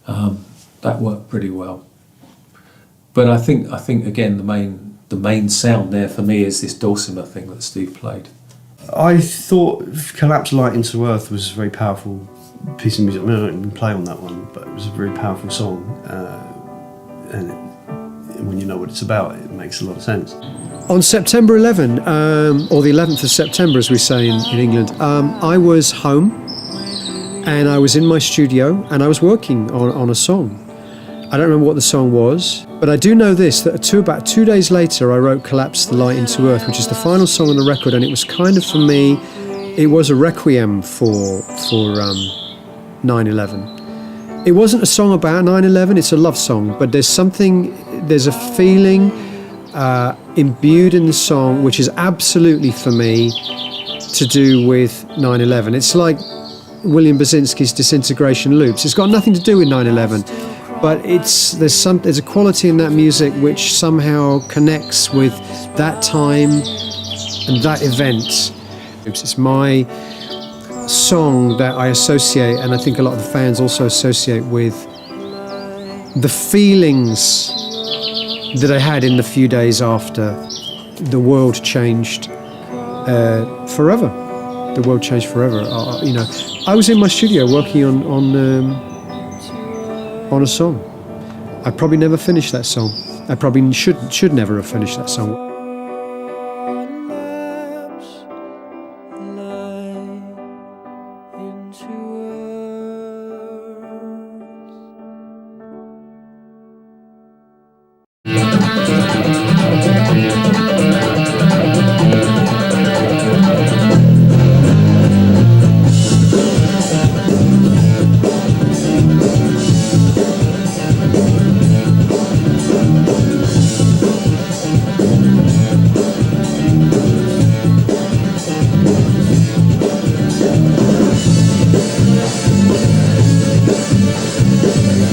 That worked pretty well. But I think again the main sound there for me is this dulcimer thing that Steve played. I thought Collapse Light into Earth was a very powerful piece of music. I mean, I don't even play on that one, but it was a very powerful song. And when you know what it's about, it makes a lot of sense. On September 11, or the 11th of September, as we say in England, I was home and I was in my studio and I was working on a song. I don't remember what the song was, but I do know this, that about 2 days later I wrote Collapse the Light into Earth, which is the final song on the record, and it was kind of, for me, it was a requiem for 9/11. It wasn't a song about 9/11, it's a love song, but there's a feeling imbued in the song which is absolutely, for me, to do with 9/11. It's like William Basinski's Disintegration Loops. It's got nothing to do with 9/11, but there's a quality in that music which somehow connects with that time and that event. It's my song that I associate, and I think a lot of the fans also associate with the feelings that I had in the few days after the world changed forever. The world changed forever. I was in my studio working on a song. I probably never finished that song. I probably should never have finished that song.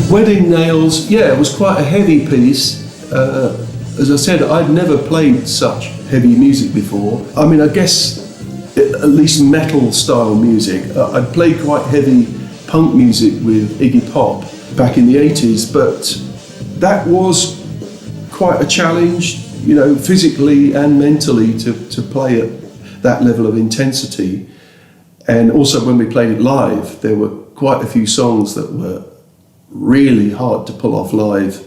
Wedding Nails, yeah, it was quite a heavy piece. As I said, I'd never played such heavy music before. I mean, I guess at least metal style music. I'd played quite heavy punk music with Iggy Pop back in the 80s, but that was quite a challenge, you know, physically and mentally to play at that level of intensity. And also when we played it live, there were quite a few songs that were really hard to pull off live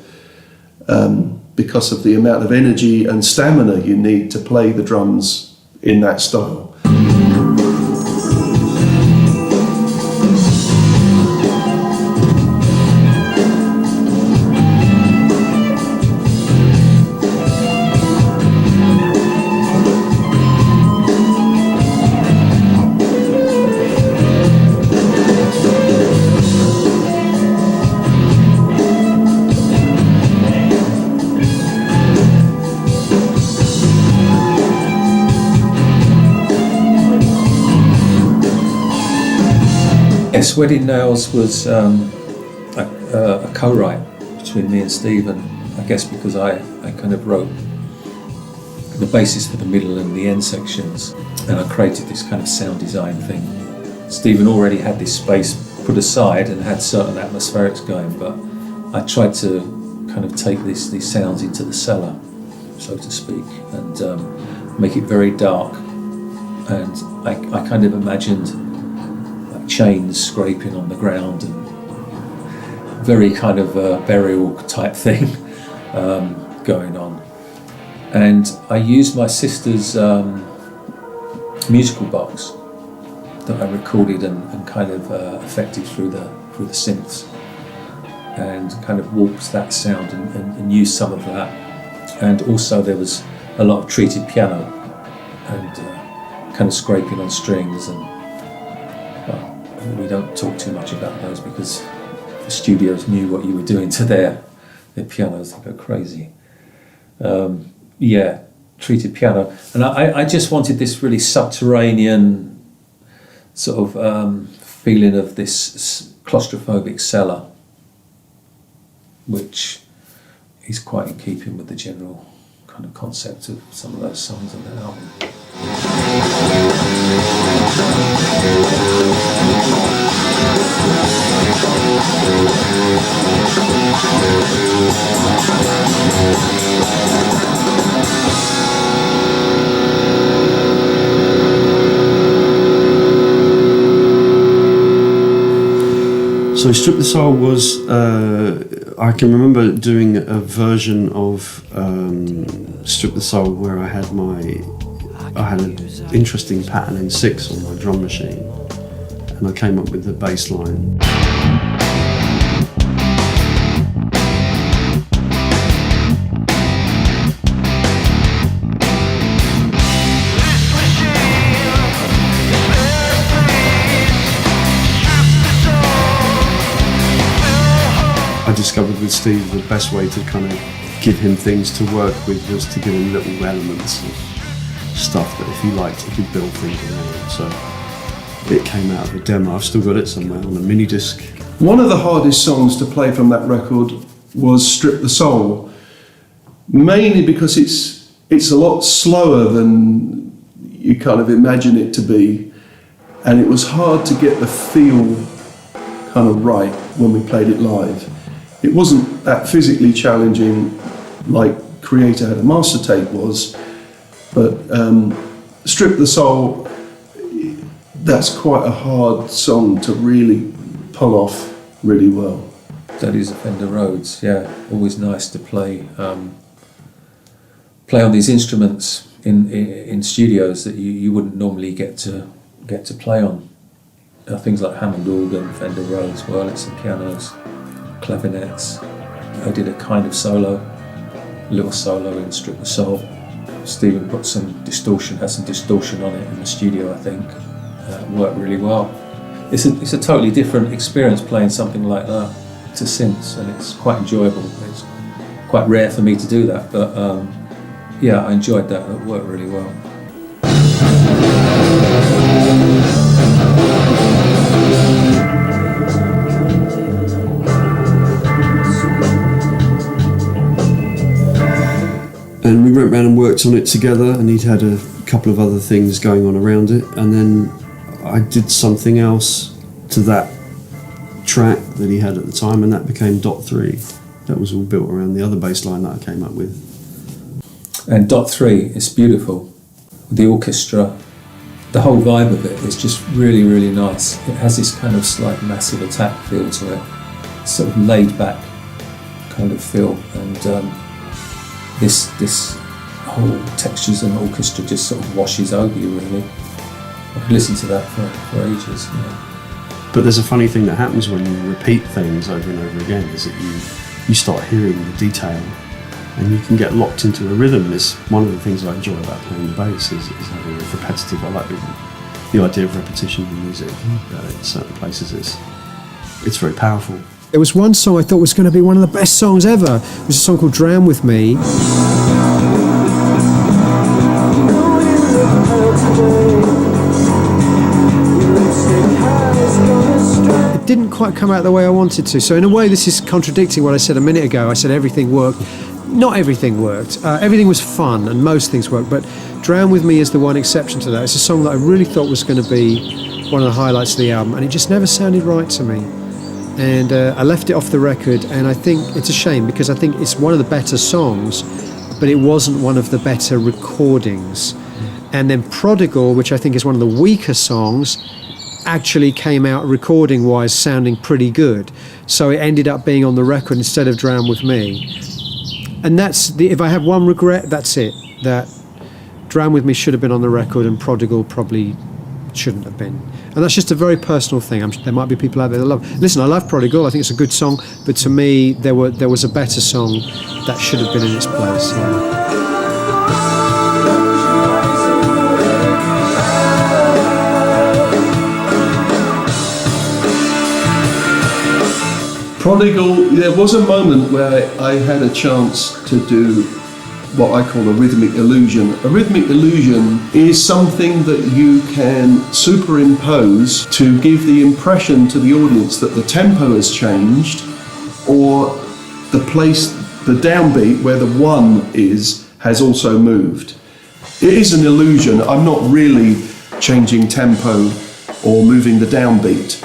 because of the amount of energy and stamina you need to play the drums in that style. Yes, Wedding Nails was a co-write between me and Steve, and I guess because I kind of wrote the basis for the middle and the end sections, and I created this kind of sound design thing. Stephen already had this space put aside and had certain atmospherics going, but I tried to kind of take these sounds into the cellar, so to speak, and make it very dark. And I kind of imagined chains scraping on the ground and very kind of burial type thing going on. And I used my sister's musical box that I recorded and kind of affected through the synths, and kind of warped that sound and used some of that. And also there was a lot of treated piano and kind of scraping on strings, and we don't talk too much about those because the studios knew what you were doing to their pianos. They go crazy. Yeah, treated piano. And I just wanted this really subterranean sort of feeling of this claustrophobic cellar, which is quite in keeping with the general kind of concept of some of those songs on that album. So Strip the Soul was, I can remember doing a version of Strip the Soul where I had an interesting pattern in 6 on my drum machine, and I came up with the bass line. I discovered with Steve the best way to kind of give him things to work with was to give him little elements of stuff that if he liked he could build things around. So it came out of a demo. I've still got it somewhere on a mini disc. One of the hardest songs to play from that record was Strip the Soul, mainly because it's a lot slower than you kind of imagine it to be, and it was hard to get the feel kind of right when we played it live. It wasn't that physically challenging like Creator Had a Master Tape was, but Strip the Soul, that's quite a hard song to really pull off really well. That is Fender Rhodes, yeah. Always nice to play on these instruments in studios that you wouldn't normally get to play on. Things like Hammond organ, Fender Rhodes, Wurlitzer pianos, clavinets. I did a kind of little solo in Strip the Soul. Stephen put some distortion on it in the studio, I think. It worked really well. It's a totally different experience playing something like that to synths, and it's quite enjoyable. It's quite rare for me to do that, but yeah, I enjoyed that. It worked really well. And we went round and worked on it together, and he'd had a couple of other things going on around it, and then I did something else to that track that he had at the time, and that became Dot 3. that was all built around the other bass line that I came up with. And dot 3 is beautiful. The orchestra, the whole vibe of it is just really, really nice. It has this kind of slight massive attack feel to it, sort of laid back kind of feel, and this whole textures and orchestra just sort of washes over you, really. I could listen to that for ages. But there's a funny thing that happens when you repeat things over and over again, is that you start hearing the detail and you can get locked into a rhythm. It's one of the things I enjoy about playing the bass is having a repetitive. I like the idea of repetition in music. In certain places it's very powerful. There was one song I thought was going to be one of the best songs ever. It was a song called Drown With Me. It didn't quite come out the way I wanted to. So in a way this is contradicting what I said a minute ago. I said everything worked. Not everything worked. Everything was fun and most things worked, but Drown With Me is the one exception to that. It's a song that I really thought was going to be one of the highlights of the album, and it just never sounded right to me. And I left it off the record, and I think it's a shame because I think it's one of the better songs, but it wasn't one of the better recordings. And then Prodigal, which I think is one of the weaker songs, actually came out recording-wise sounding pretty good. So it ended up being on the record instead of Drown With Me. And if I have one regret, that's it. That Drown With Me should have been on the record and Prodigal probably shouldn't have been. And that's just a very personal thing. There might be people out there that love. Listen, I love Prodigal. I think it's a good song, but to me, there was a better song that should have been in its place. Yeah. Prodigal, there was a moment where I had a chance to do what I call a rhythmic illusion. A rhythmic illusion is something that you can superimpose to give the impression to the audience that the tempo has changed, or the place, the downbeat where the 1 is, has also moved. It is an illusion. I'm not really changing tempo or moving the downbeat.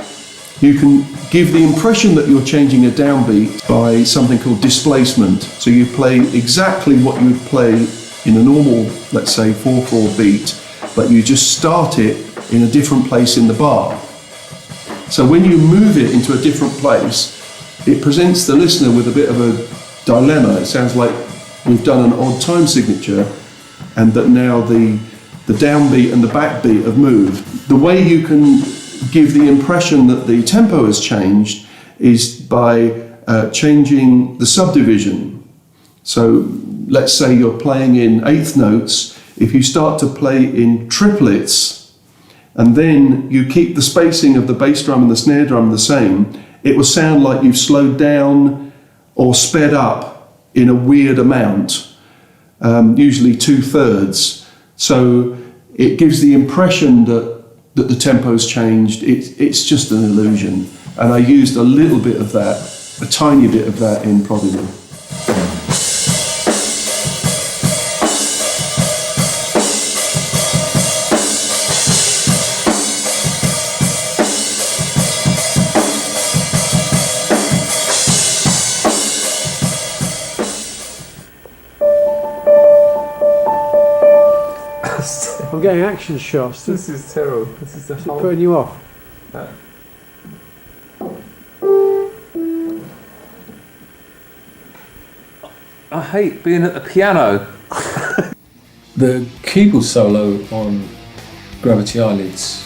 You can give the impression that you're changing a downbeat by something called displacement. So you play exactly what you would play in a normal, let's say, 4/4 beat, but you just start it in a different place in the bar. So when you move it into a different place, it presents the listener with a bit of a dilemma. It sounds like we've done an odd time signature and that now the downbeat and the backbeat have moved. The way you can give the impression that the tempo has changed is by changing the subdivision. So let's say you're playing in 8th notes. If you start to play in triplets and then you keep the spacing of the bass drum and the snare drum the same, it will sound like you've slowed down or sped up in a weird amount, usually 2/3. So it gives the impression that the tempo's changed. It's just an illusion. And I used a little bit of that, a tiny bit of that in Prodigal. I'm getting action shots. This is terrible. This is the whole... putting you off. I hate being at the piano. The keyboard solo on Gravity Eyelids,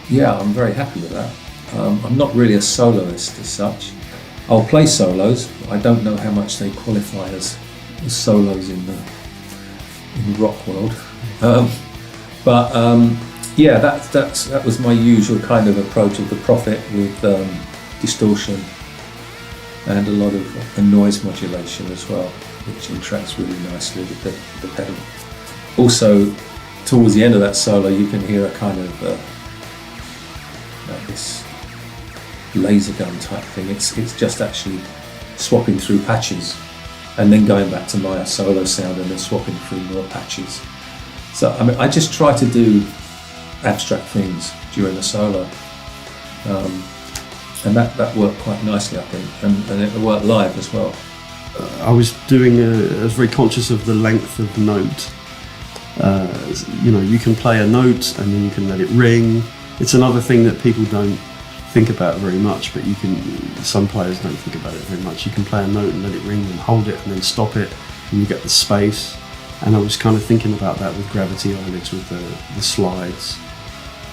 yeah, I'm very happy with that. I'm not really a soloist as such. I'll play solos. I don't know how much they qualify as solos in the rock world. Yeah, that was my usual kind of approach of the Prophet with distortion and a lot of noise modulation as well, which interacts really nicely with the pedal. Also, towards the end of that solo, you can hear a kind of like this laser gun type thing. It's just actually swapping through patches and then going back to my solo sound and then swapping through more patches. So I mean, I just try to do abstract things during the solo. And that worked quite nicely, I think, and it worked live as well. I was very conscious of the length of note. You can play a note and then you can let it ring. It's another thing that people don't think about very much, but some players don't think about it very much. You can play a note and let it ring and hold it and then stop it, and you get the space. And I was kind of thinking about that with Gravity Eyelids, with the slides.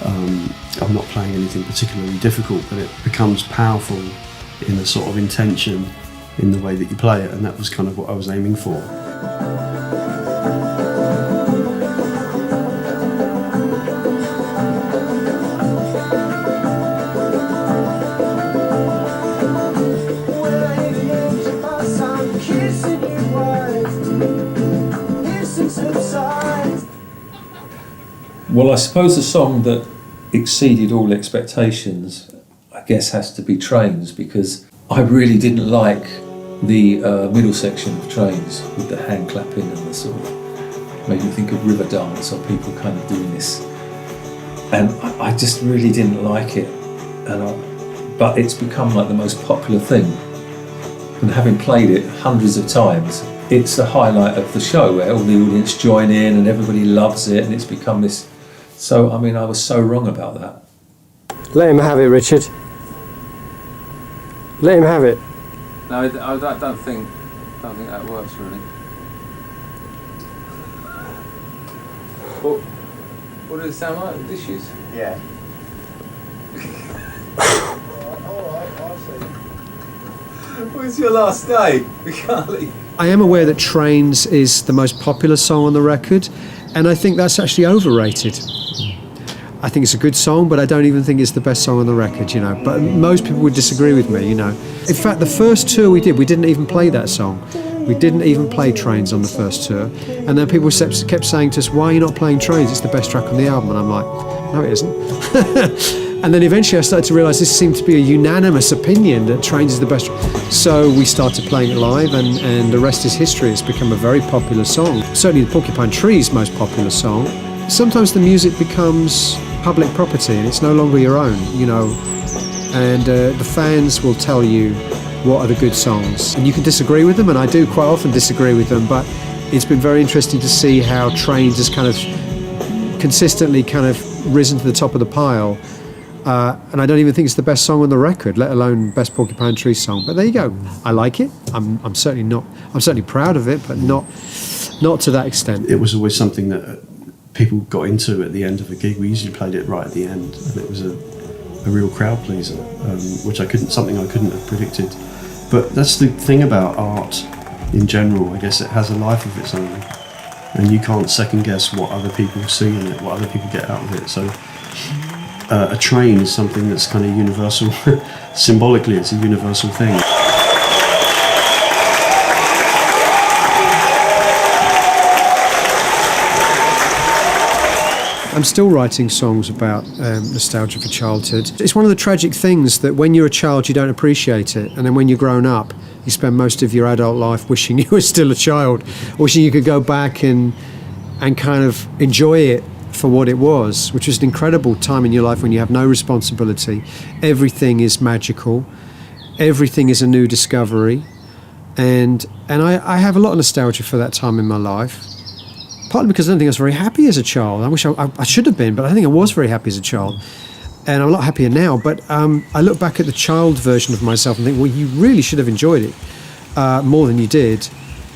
I'm not playing anything particularly difficult, but it becomes powerful in a sort of intention in the way that you play it, and that was kind of what I was aiming for. Well, I suppose the song that exceeded all expectations, I guess, has to be Trains, because I really didn't like the middle section of Trains with the hand clapping and the sort of, made me think of river dance or people kind of doing this. And I just really didn't like it. But it's become like the most popular thing. And having played it hundreds of times, it's the highlight of the show where all the audience join in and everybody loves it, and it's become this. So, I mean, I was so wrong about that. Let him have it, Richard. Let him have it. No, I don't think that works really. What does it sound like? Dishes? Yeah. When's your last day? We can't leave. I am aware that Trains is the most popular song on the record, and I think that's actually overrated. I think it's a good song, but I don't even think it's the best song on the record, But most people would disagree with me, In fact, the first tour we didn't even play that song. We didn't even play Trains on the first tour. And then people kept saying to us, why are you not playing Trains? It's the best track on the album. And I'm like, no, it isn't. And then eventually I started to realise this seemed to be a unanimous opinion that Trains is the best. So we started playing it live, and the rest is history. It's become a very popular song. Certainly the Porcupine Tree's most popular song. Sometimes the music becomes public property and it's no longer your own, and the fans will tell you what are the good songs. And you can disagree with them, and I do quite often disagree with them, but it's been very interesting to see how Trains has kind of consistently kind of risen to the top of the pile. And I don't even think it's the best song on the record, let alone best Porcupine Tree song. But there you go. I like it. I'm certainly proud of it, but not to that extent. It was always something that people got into at the end of a gig. We usually played it right at the end, and it was a real crowd pleaser, which something I couldn't have predicted. But that's the thing about art in general. I guess it has a life of its own, and you can't second guess what other people see in it, what other people get out of it. So a train is something that's kind of universal. Symbolically, it's a universal thing. I'm still writing songs about nostalgia for childhood. It's one of the tragic things that when you're a child you don't appreciate it, and then when you're grown up you spend most of your adult life wishing you were still a child, wishing you could go back and kind of enjoy it for what it was, which was an incredible time in your life when you have no responsibility. Everything is magical, everything is a new discovery, and I have a lot of nostalgia for that time in my life. Partly because I don't think I was very happy as a child. I wish I should have been, but I think I was very happy as a child. And I'm a lot happier now, but I look back at the child version of myself and think, well, you really should have enjoyed it more than you did.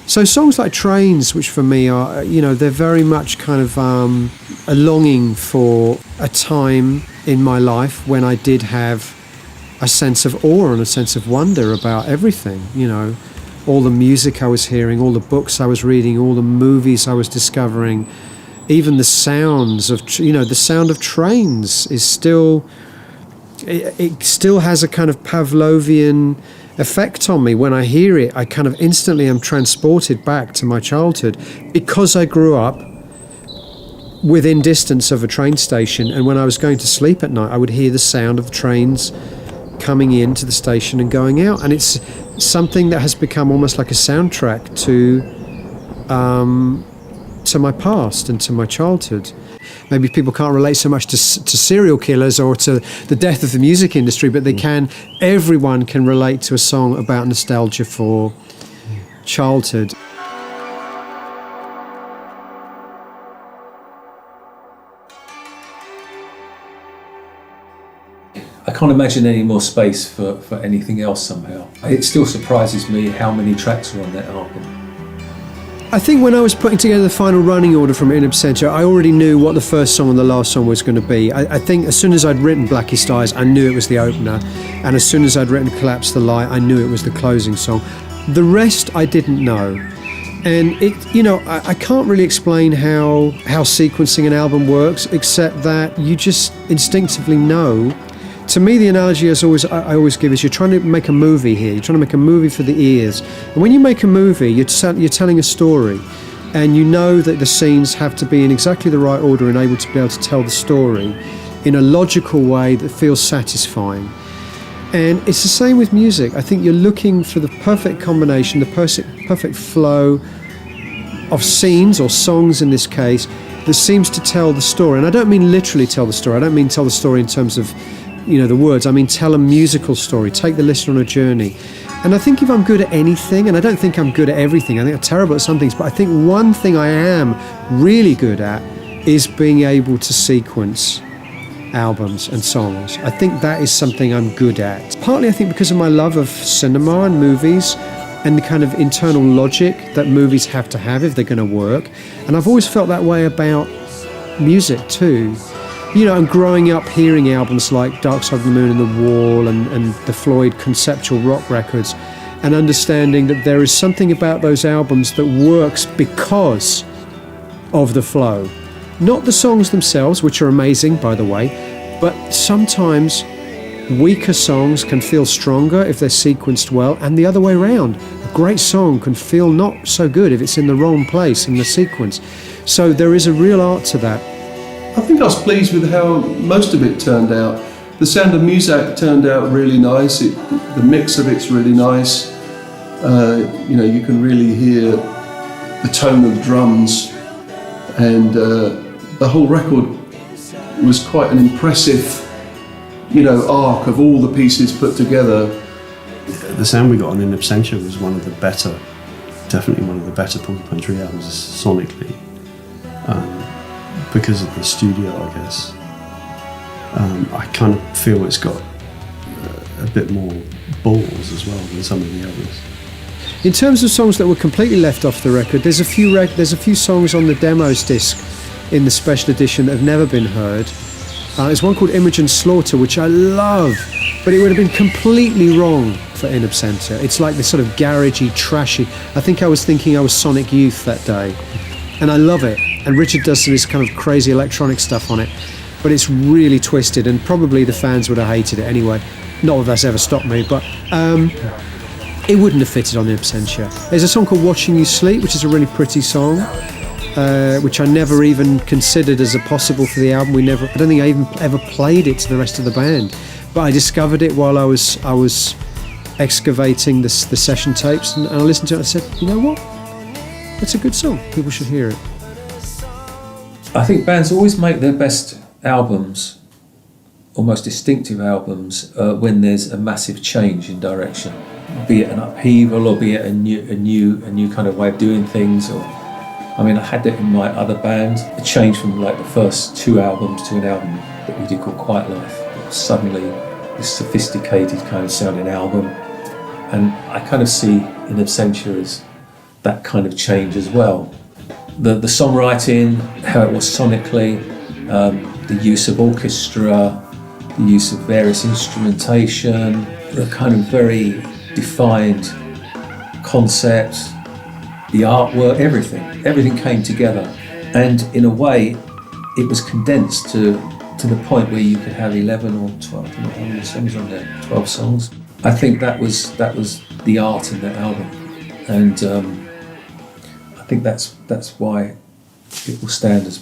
So songs like Trains, which for me are, they're very much kind of a longing for a time in my life when I did have a sense of awe and a sense of wonder about everything, all the music I was hearing, all the books I was reading, all the movies I was discovering, even the sounds of, the sound of trains is still, it still has a kind of Pavlovian effect on me. When I hear it, I kind of instantly am transported back to my childhood because I grew up within distance of a train station, and when I was going to sleep at night, I would hear the sound of trains coming into the station and going out, and it's something that has become almost like a soundtrack to my past and to my childhood. Maybe people can't relate so much to serial killers or to the death of the music industry, but they can. Everyone can relate to a song about nostalgia for childhood. I can't imagine any more space for anything else somehow. It still surprises me how many tracks are on that album. I think when I was putting together the final running order from In Absentia, I already knew what the first song and the last song was going to be. I think as soon as I'd written Blackest Eyes, I knew it was the opener. And as soon as I'd written Collapse the Light, I knew it was the closing song. The rest I didn't know. And I can't really explain how sequencing an album works, except that you just instinctively know. To me, the analogy I always give is you're trying to make a movie here. You're trying to make a movie for the ears. And when you make a movie, you're telling a story. And you know that the scenes have to be in exactly the right order and able to be able to tell the story in a logical way that feels satisfying. And it's the same with music. I think you're looking for the perfect combination, the perfect flow of scenes or songs in this case that seems to tell the story. And I don't mean literally tell the story. I don't mean tell the story in terms of the words. I mean tell a musical story, take the listener on a journey. And I think if I'm good at anything, and I don't think I'm good at everything, I think I'm terrible at some things, but I think one thing I am really good at is being able to sequence albums and songs. I think that is something I'm good at. Partly I think because of my love of cinema and movies and the kind of internal logic that movies have to have if they're going to work. And I've always felt that way about music too. And growing up hearing albums like Dark Side of the Moon and The Wall and the Floyd conceptual rock records, and understanding that there is something about those albums that works because of the flow. Not the songs themselves, which are amazing, by the way, but sometimes weaker songs can feel stronger if they're sequenced well, and the other way around. A great song can feel not so good if it's in the wrong place in the sequence. So there is a real art to that. I think I was pleased with how most of it turned out. The Sound of Music turned out really nice. The mix of it's really nice. You can really hear the tone of the drums, and the whole record was quite an impressive, arc of all the pieces put together. The sound we got on In Absentia was definitely one of the better Porcupine Tree albums sonically. Because of the studio, I guess. I kind of feel it's got a bit more balls as well than some of the others. In terms of songs that were completely left off the record, there's a few songs on the demos disc in the special edition that have never been heard. There's one called Imogen Slaughter, which I love, but it would have been completely wrong for In Absentia. It's like this sort of garagey, trashy. I think I was thinking I was Sonic Youth that day, and I love it. And Richard does some of this kind of crazy electronic stuff on it, but it's really twisted, and probably the fans would have hated it anyway. Not that that's ever stopped me, but it wouldn't have fitted on In Absentia. There's a song called Watching You Sleep, which is a really pretty song, which I never even considered as a possible for the album. I don't think I even ever played it to the rest of the band, but I discovered it while I was excavating the session tapes, and I listened to it and I said, you know what? It's a good song. People should hear it. I think bands always make their best albums, or most distinctive albums, when there's a massive change in direction, be it an upheaval or be it a new kind of way of doing things. I had that in my other band, a change from like the first two albums to an album that we did called Quiet Life. Suddenly, this sophisticated kind of sounding album, and I kind of see In Absentia as that kind of change as well. The songwriting, how it was sonically, the use of orchestra, the use of various instrumentation, the kind of very defined concepts, the artwork, everything came together. And in a way, it was condensed to the point where you could have 11 or 12, I don't know how many songs on there, 12 songs. I think that was the art in that album. And I think that's why it will stand as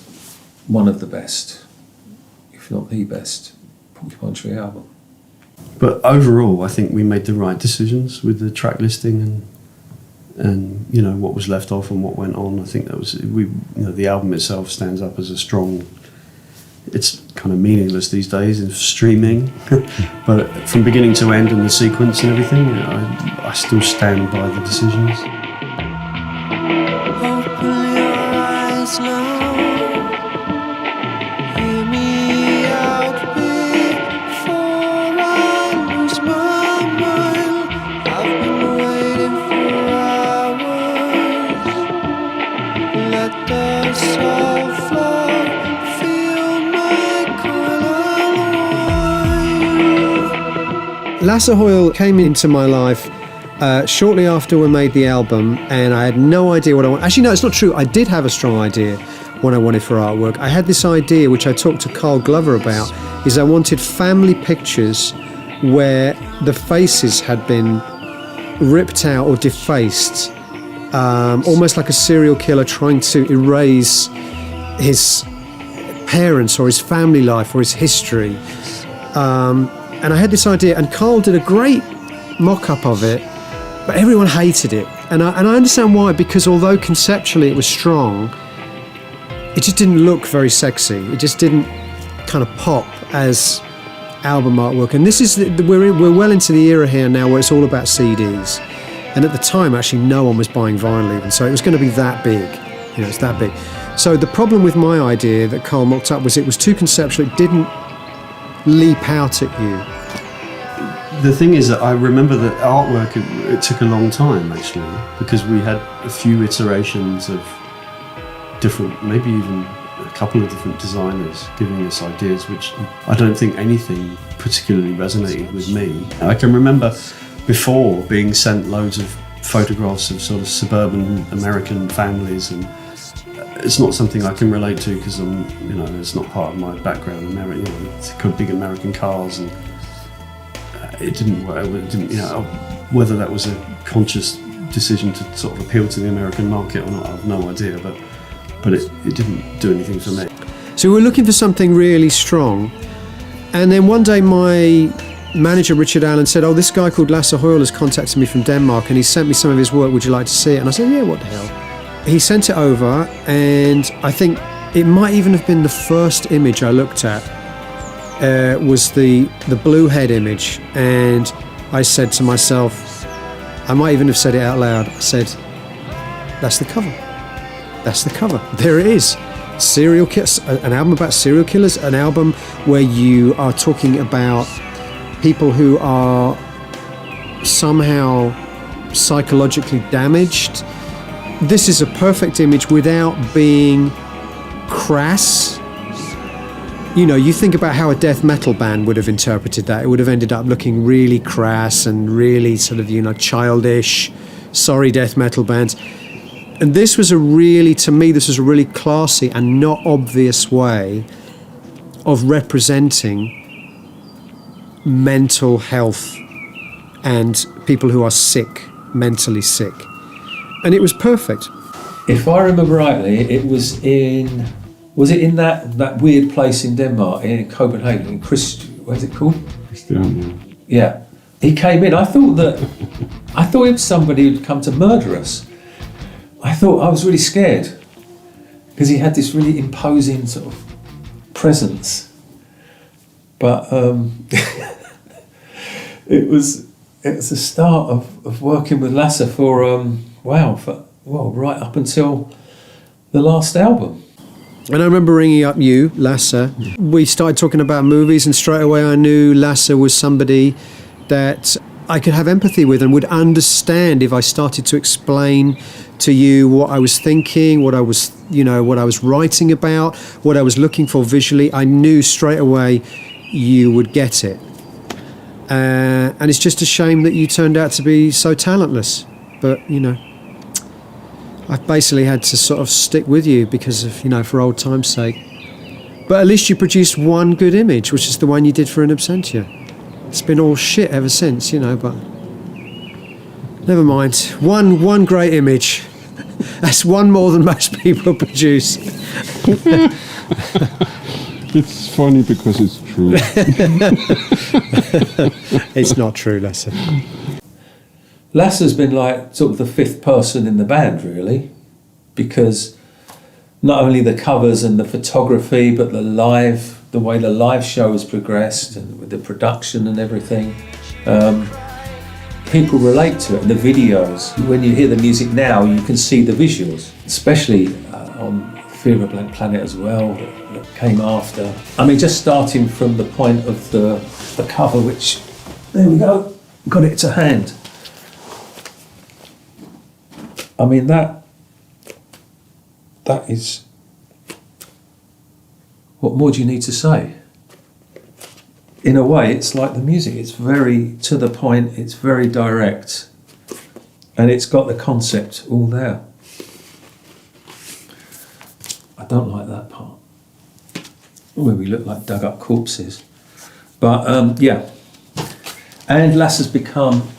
one of the best, if not the best, Porcupine Tree album. But overall, I think we made the right decisions with the track listing and what was left off and what went on. I think that was the album itself stands up as a strong. It's kind of meaningless these days in streaming, but from beginning to end and the sequence and everything, I still stand by the decisions. Open your eyes now. Hear me out before I lose my mind. I've been waiting for hours. Let the soul flow. Lasse Hoyle came into my life shortly after we made the album, and I had no idea what I wanted. Actually, no, it's not true. I did have a strong idea what I wanted for artwork. I had this idea, which I talked to Carl Glover about, is I wanted family pictures where the faces had been ripped out or defaced, almost like a serial killer trying to erase his parents or his family life or his history. And I had this idea, and Carl did a great mock-up of it, but everyone hated it. And I understand why, because although conceptually it was strong, it just didn't look very sexy. It just didn't kind of pop as album artwork. And this is we're well into the era here now where it's all about CDs. And at the time, actually, no one was buying vinyl even, so it was going to be that big. It's that big. So the problem with my idea that Carl mocked up was it was too conceptual. It didn't leap out at you. The thing is that I remember that artwork, it took a long time actually, because we had a few iterations of different, maybe even a couple of different designers giving us ideas, which I don't think anything particularly resonated with me. I can remember before being sent loads of photographs of sort of suburban American families, and it's not something I can relate to because it's not part of my background. It's big American cars, and it didn't work. Whether that was a conscious decision to sort of appeal to the American market or not, I have no idea. But it didn't do anything for me. So we were looking for something really strong, and then one day my manager Richard Allen said, "Oh, this guy called Lasse Hoyle has contacted me from Denmark, and he sent me some of his work. Would you like to see it?" And I said, "Yeah, what the hell." He sent it over, and I think it might even have been the first image I looked at. Was the blue head image, and I said to myself, I might even have said it out loud, I said, "That's the cover. That's the cover. There it is. Serial killers, an album about serial killers, an album where you are talking about people who are somehow psychologically damaged. This is a perfect image without being crass. You think about how a death metal band would have interpreted that. It would have ended up looking really crass and really sort of, childish, sorry death metal bands. And this was to me, this was a really classy and not obvious way of representing mental health and people who are sick, mentally sick. And it was perfect. If I remember rightly, it was in that weird place in Denmark, in Copenhagen, what is it called? Christian. Yeah. He came in, I thought it was somebody who'd come to murder us. I was really scared, because he had this really imposing sort of presence. But it was the start of working with Lasse for right up until the last album. And I remember ringing up you, Lasse. We started talking about movies, and straight away I knew Lasse was somebody that I could have empathy with and would understand if I started to explain to you what I was thinking, what I was writing about, what I was looking for visually. I knew straight away you would get it. And it's just a shame that you turned out to be so talentless. But, I've basically had to sort of stick with you because of, for old time's sake. But at least you produced one good image, which is the one you did for an Absentia. It's been all shit ever since, but never mind. One great image. That's one more than most people produce. It's funny because it's true. It's not true, Lasse. Lasse's been like sort of the fifth person in the band, really, because not only the covers and the photography, but the way the live show has progressed and with the production and everything. People relate to it, and the videos. When you hear the music now, you can see the visuals, especially on Fear of a Blank Planet as well, that came after. I mean, just starting from the point of the cover, which, there we go, got it to hand. I mean, that is, what more do you need to say? In a way, it's like the music, it's very to the point, it's very direct, and it's got the concept all there. I don't like that part, where we look like dug up corpses. But yeah, and Lass has become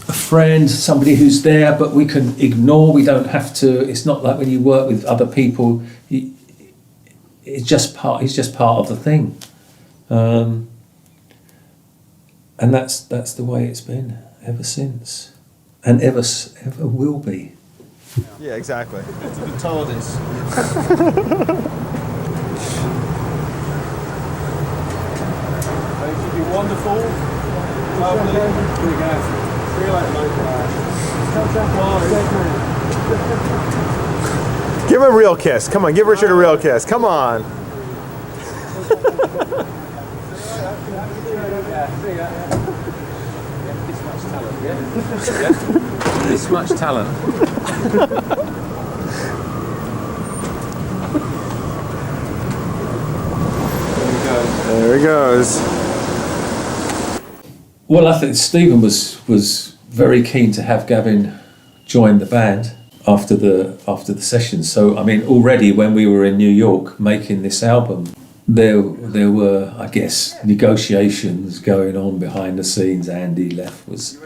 a friend, somebody who's there, but we can ignore, we don't have to, it's not like when you work with other people, he's just part of the thing. And that's the way it's been ever since, and ever will be. Yeah, exactly. It's the TARDIS. It should be wonderful. Lovely. Here we go. See you later, mate. Give him a real kiss. Come on, give Richard a real kiss. Come on. This much talent. There he goes. Well, I think Stephen was very keen to have Gavin join the band after the sessions. So I mean, already when we were in New York making this album, there were, I guess, negotiations going on behind the scenes. Andy Leff was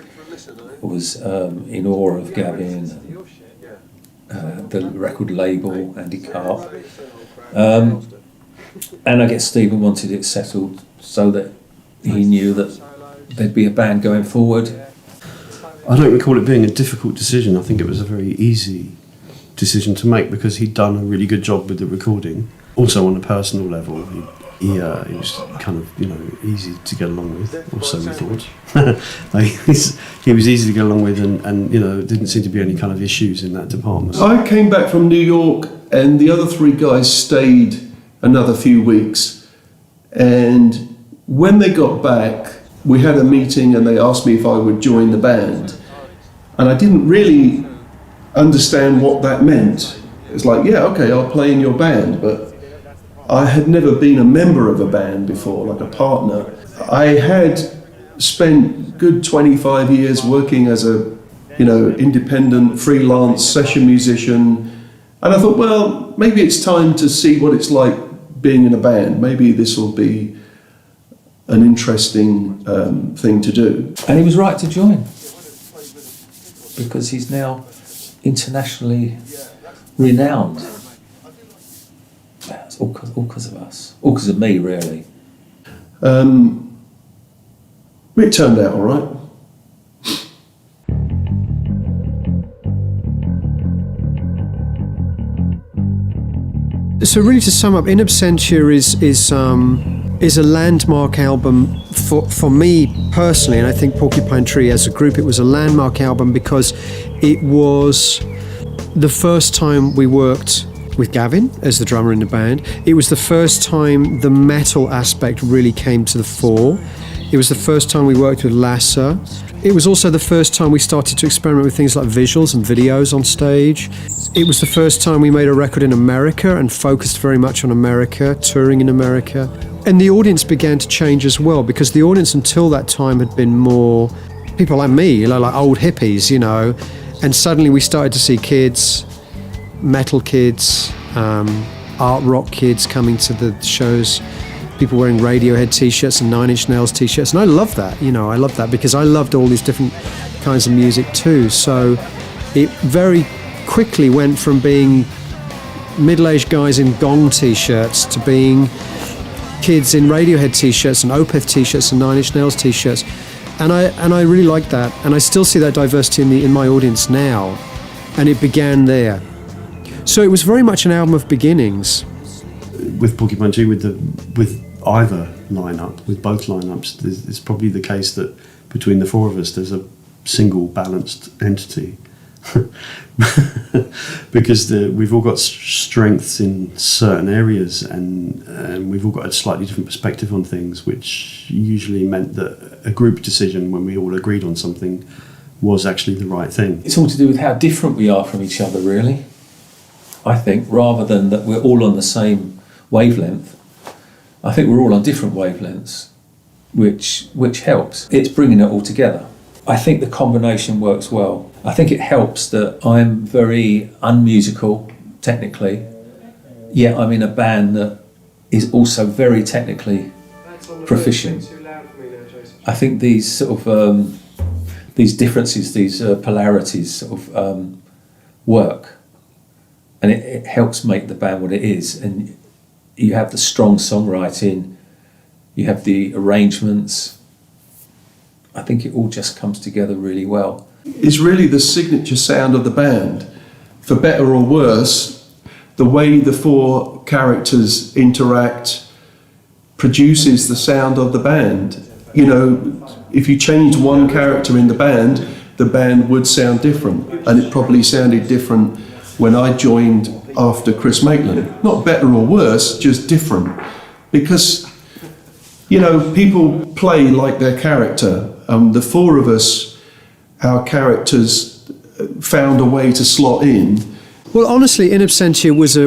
in awe of Gavin, the record label, Andy Karp, and I guess Stephen wanted it settled so that he knew that there'd be a band going forward. I don't recall it being a difficult decision. I think it was a very easy decision to make because he'd done a really good job with the recording. Also on a personal level, he was kind of, easy to get along with, or so we thought. He was easy to get along with and didn't seem to be any kind of issues in that department. I came back from New York and the other three guys stayed another few weeks, and when they got back we had a meeting and they asked me if I would join the band, and I didn't really understand what that meant. It's like, yeah, okay, I'll play in your band, but I had never been a member of a band before, like a partner. I had spent good 25 years working as a, independent freelance session musician, and I thought, well, maybe it's time to see what it's like being in a band. Maybe this will be an interesting thing to do. And he was right to join, because he's now internationally renowned. It's all because of us, all because of me, really. It turned out all right. So really, to sum up, In Absentia is a landmark album for me personally, and I think Porcupine Tree as a group. It was a landmark album because it was the first time we worked with Gavin as the drummer in the band. It was the first time the metal aspect really came to the fore. It was the first time we worked with Lasse. It was also the first time we started to experiment with things like visuals and videos on stage. It was the first time we made a record in America and focused very much on America, touring in America. And the audience began to change as well, because the audience until that time had been more people like me, like old hippies, and suddenly we started to see kids, metal kids, art rock kids coming to the shows, people wearing Radiohead t-shirts and Nine Inch Nails t-shirts, and I love that, I love that because I loved all these different kinds of music too. So it very quickly went from being middle-aged guys in Gong t-shirts to being kids in Radiohead t-shirts and Opeth t-shirts and Nine Inch Nails t-shirts, And I really like that, and I still see that diversity in my audience now, and it began there. So it was very much an album of beginnings. With Porcupine Tree, with either lineup, with both lineups, it's probably the case that between the four of us, there's a single balanced entity. Because we've all got strengths in certain areas, and we've all got a slightly different perspective on things, which usually meant that a group decision, when we all agreed on something, was actually the right thing. It's all to do with how different we are from each other, really, I think, rather than that we're all on the same wavelength. I think we're all on different wavelengths, which helps. It's bringing it all together. I think the combination works well. I think it helps that I'm very unmusical technically, yet I'm in a band that is also very technically proficient. I think these sort of these differences, these polarities sort of work, and it helps make the band what it is. And you have the strong songwriting, you have the arrangements. I think it all just comes together really well. It's really the signature sound of the band. For better or worse, the way the four characters interact produces the sound of the band. You know, if you change one character in the band would sound different. And it probably sounded different when I joined after Chris Maitland. Not better or worse, just different. Because, you know, people play like their character. The four of us, our characters found a way to slot in. Well, honestly, In Absentia was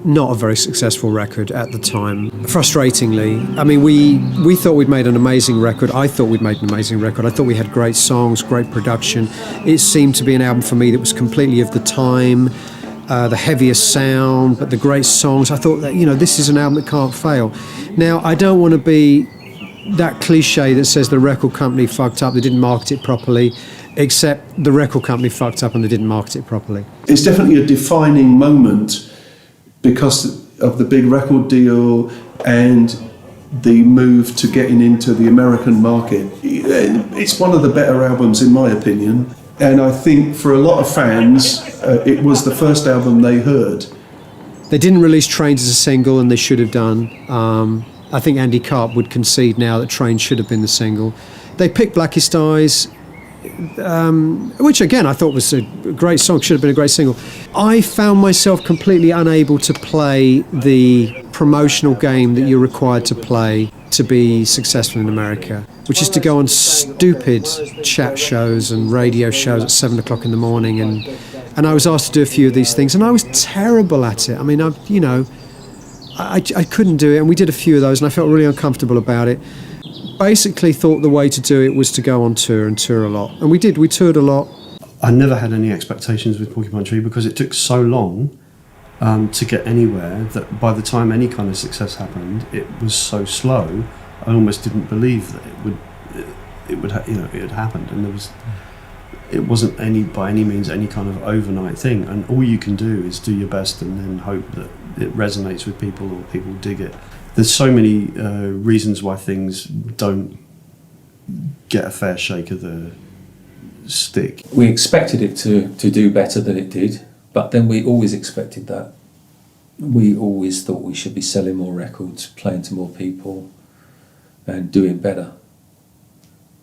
not a very successful record at the time, frustratingly. I mean, we thought we'd made an amazing record. I thought we'd made an amazing record. I thought we had great songs, great production. It seemed to be an album for me that was completely of the time, the heaviest sound, but the great songs. I thought that, you know, this is an album that can't fail. Now, I don't want to be that cliche that says the record company fucked up, they didn't market it properly, except the record company fucked up and they didn't market it properly. It's definitely a defining moment because of the big record deal and the move to getting into the American market. It's one of the better albums in my opinion, and I think for a lot of fans it was the first album they heard. They didn't release Trains as a single, and they should have done. I think Andy Karp would concede now that Trains should have been the single. They picked Blackest Eyes, which again I thought was a great song, should have been a great single. I found myself completely unable to play the promotional game that you're required to play to be successful in America, which is to go on stupid chat shows and radio shows at 7 o'clock in the morning, and I was asked to do a few of these things, and I was terrible at it. I mean, I couldn't do it, and we did a few of those, and I felt really uncomfortable about it. Basically thought the way to do it was to go on tour and tour a lot, and we did. We toured a lot. I never had any expectations with Porcupine Tree because it took so long to get anywhere that by the time any kind of success happened, it was so slow. I almost didn't believe that it had happened, and it wasn't by any means any kind of overnight thing. And all you can do is do your best and then hope that it resonates with people or people dig it. There's so many reasons why things don't get a fair shake of the stick. We expected it to do better than it did, but then we always expected that. We always thought we should be selling more records, playing to more people, and doing better.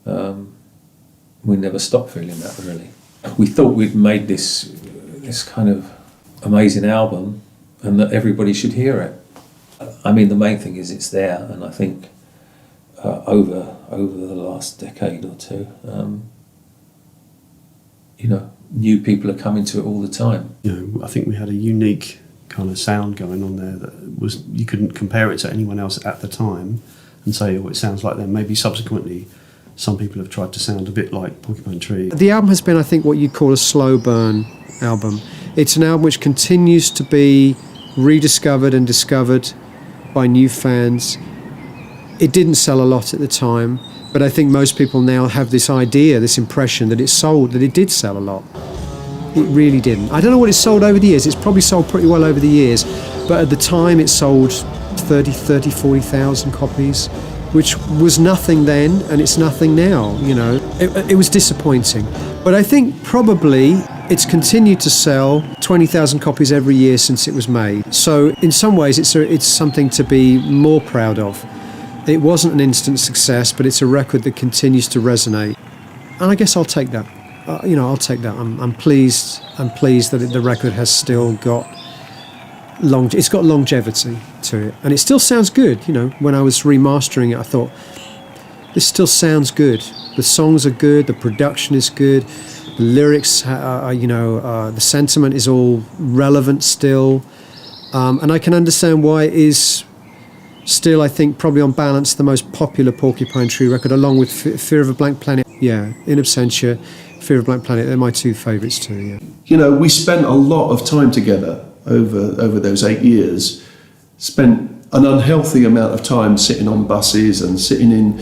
We never stopped feeling that, really. We thought we'd made this kind of amazing album and that everybody should hear it. I mean, the main thing is it's there, and I think over the last decade or two, new people are coming to it all the time. I think we had a unique kind of sound going on there that was, you couldn't compare it to anyone else at the time and say, oh, it sounds like them. Maybe subsequently some people have tried to sound a bit like Porcupine Tree. The album has been, I think, what you'd call a slow burn album. It's an album which continues to be rediscovered and discovered by new fans. It didn't sell a lot at the time, but I think most people now have this idea, this impression that it did sell a lot. It really didn't. I don't know what it sold over the years. It's probably sold pretty well over the years, but at the time it sold 40,000 copies, which was nothing then and it's nothing now, you know. It was disappointing. But I think probably it's continued to sell 20,000 copies every year since it was made. So in some ways it's something to be more proud of. It wasn't an instant success, but it's a record that continues to resonate. And I guess I'll take that. I'll take that. I'm pleased that the record has still got it's got longevity to it, and it still sounds good. You know, when I was remastering it, I thought this still sounds good. The songs are good, the production is good, the lyrics, the sentiment is all relevant still, and I can understand why it is still, I think, probably on balance, the most popular Porcupine Tree record, along with Fear of a Blank Planet. Yeah, In Absentia, Fear of a Blank Planet, they're my two favourites too, yeah. You know, we spent a lot of time together over those 8 years, spent an unhealthy amount of time sitting on buses and sitting in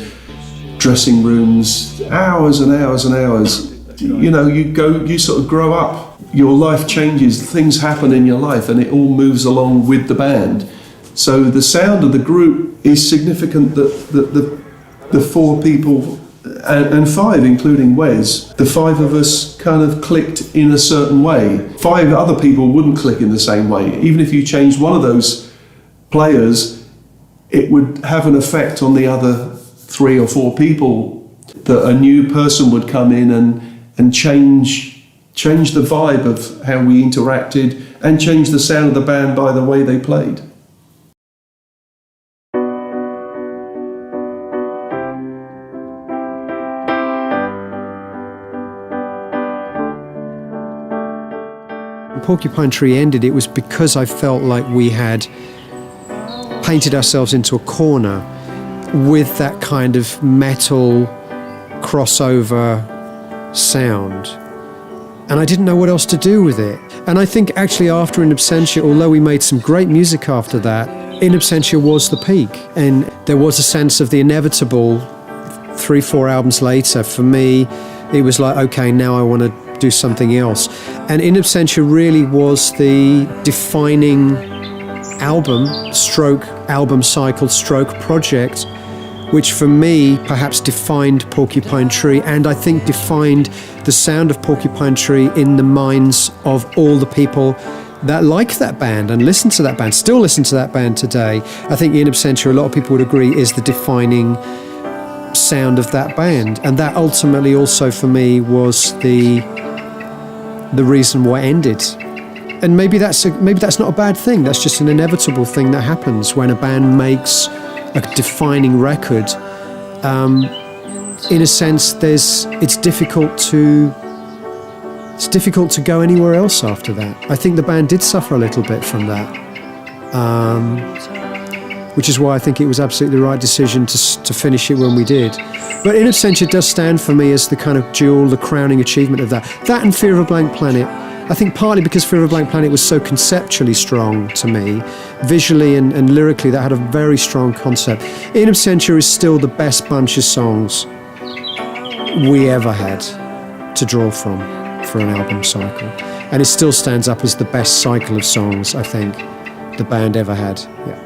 dressing rooms, hours and hours and hours. You know, you sort of grow up, your life changes, things happen in your life, and it all moves along with the band. So the sound of the group is significant, that the four people, and five, including Wes, the five of us kind of clicked in a certain way. Five other people wouldn't click in the same way. Even if you changed one of those players, it would have an effect on the other 3 or 4 people, that a new person would come in and change the vibe of how we interacted and change the sound of the band by the way they played. Porcupine Tree ended, it was because I felt like we had painted ourselves into a corner with that kind of metal crossover sound, and I didn't know what else to do with it. And I think actually after In Absentia, although we made some great music after that, In Absentia was the peak, and there was a sense of the inevitable. 3-4 albums later, for me, it was like, okay, now I want to do something else. And In Absentia really was the defining album cycle stroke project, which for me perhaps defined Porcupine Tree, and I think defined the sound of Porcupine Tree in the minds of all the people that like that band and listen to that band, still listen to that band today. I think In Absentia, a lot of people would agree, is the defining sound of that band, and that ultimately also for me was the reason why it ended. And maybe that's not a bad thing. That's just an inevitable thing that happens when a band makes a defining record. In a sense, it's difficult to go anywhere else after that. I think the band did suffer a little bit from that, which is why I think it was absolutely the right decision to finish it when we did. But In Absentia does stand for me as the kind of jewel, the crowning achievement of that. That and Fear of a Blank Planet. I think partly because Fear of a Blank Planet was so conceptually strong to me, visually and lyrically, that had a very strong concept. In Absentia is still the best bunch of songs we ever had to draw from for an album cycle. And it still stands up as the best cycle of songs I think the band ever had. Yeah.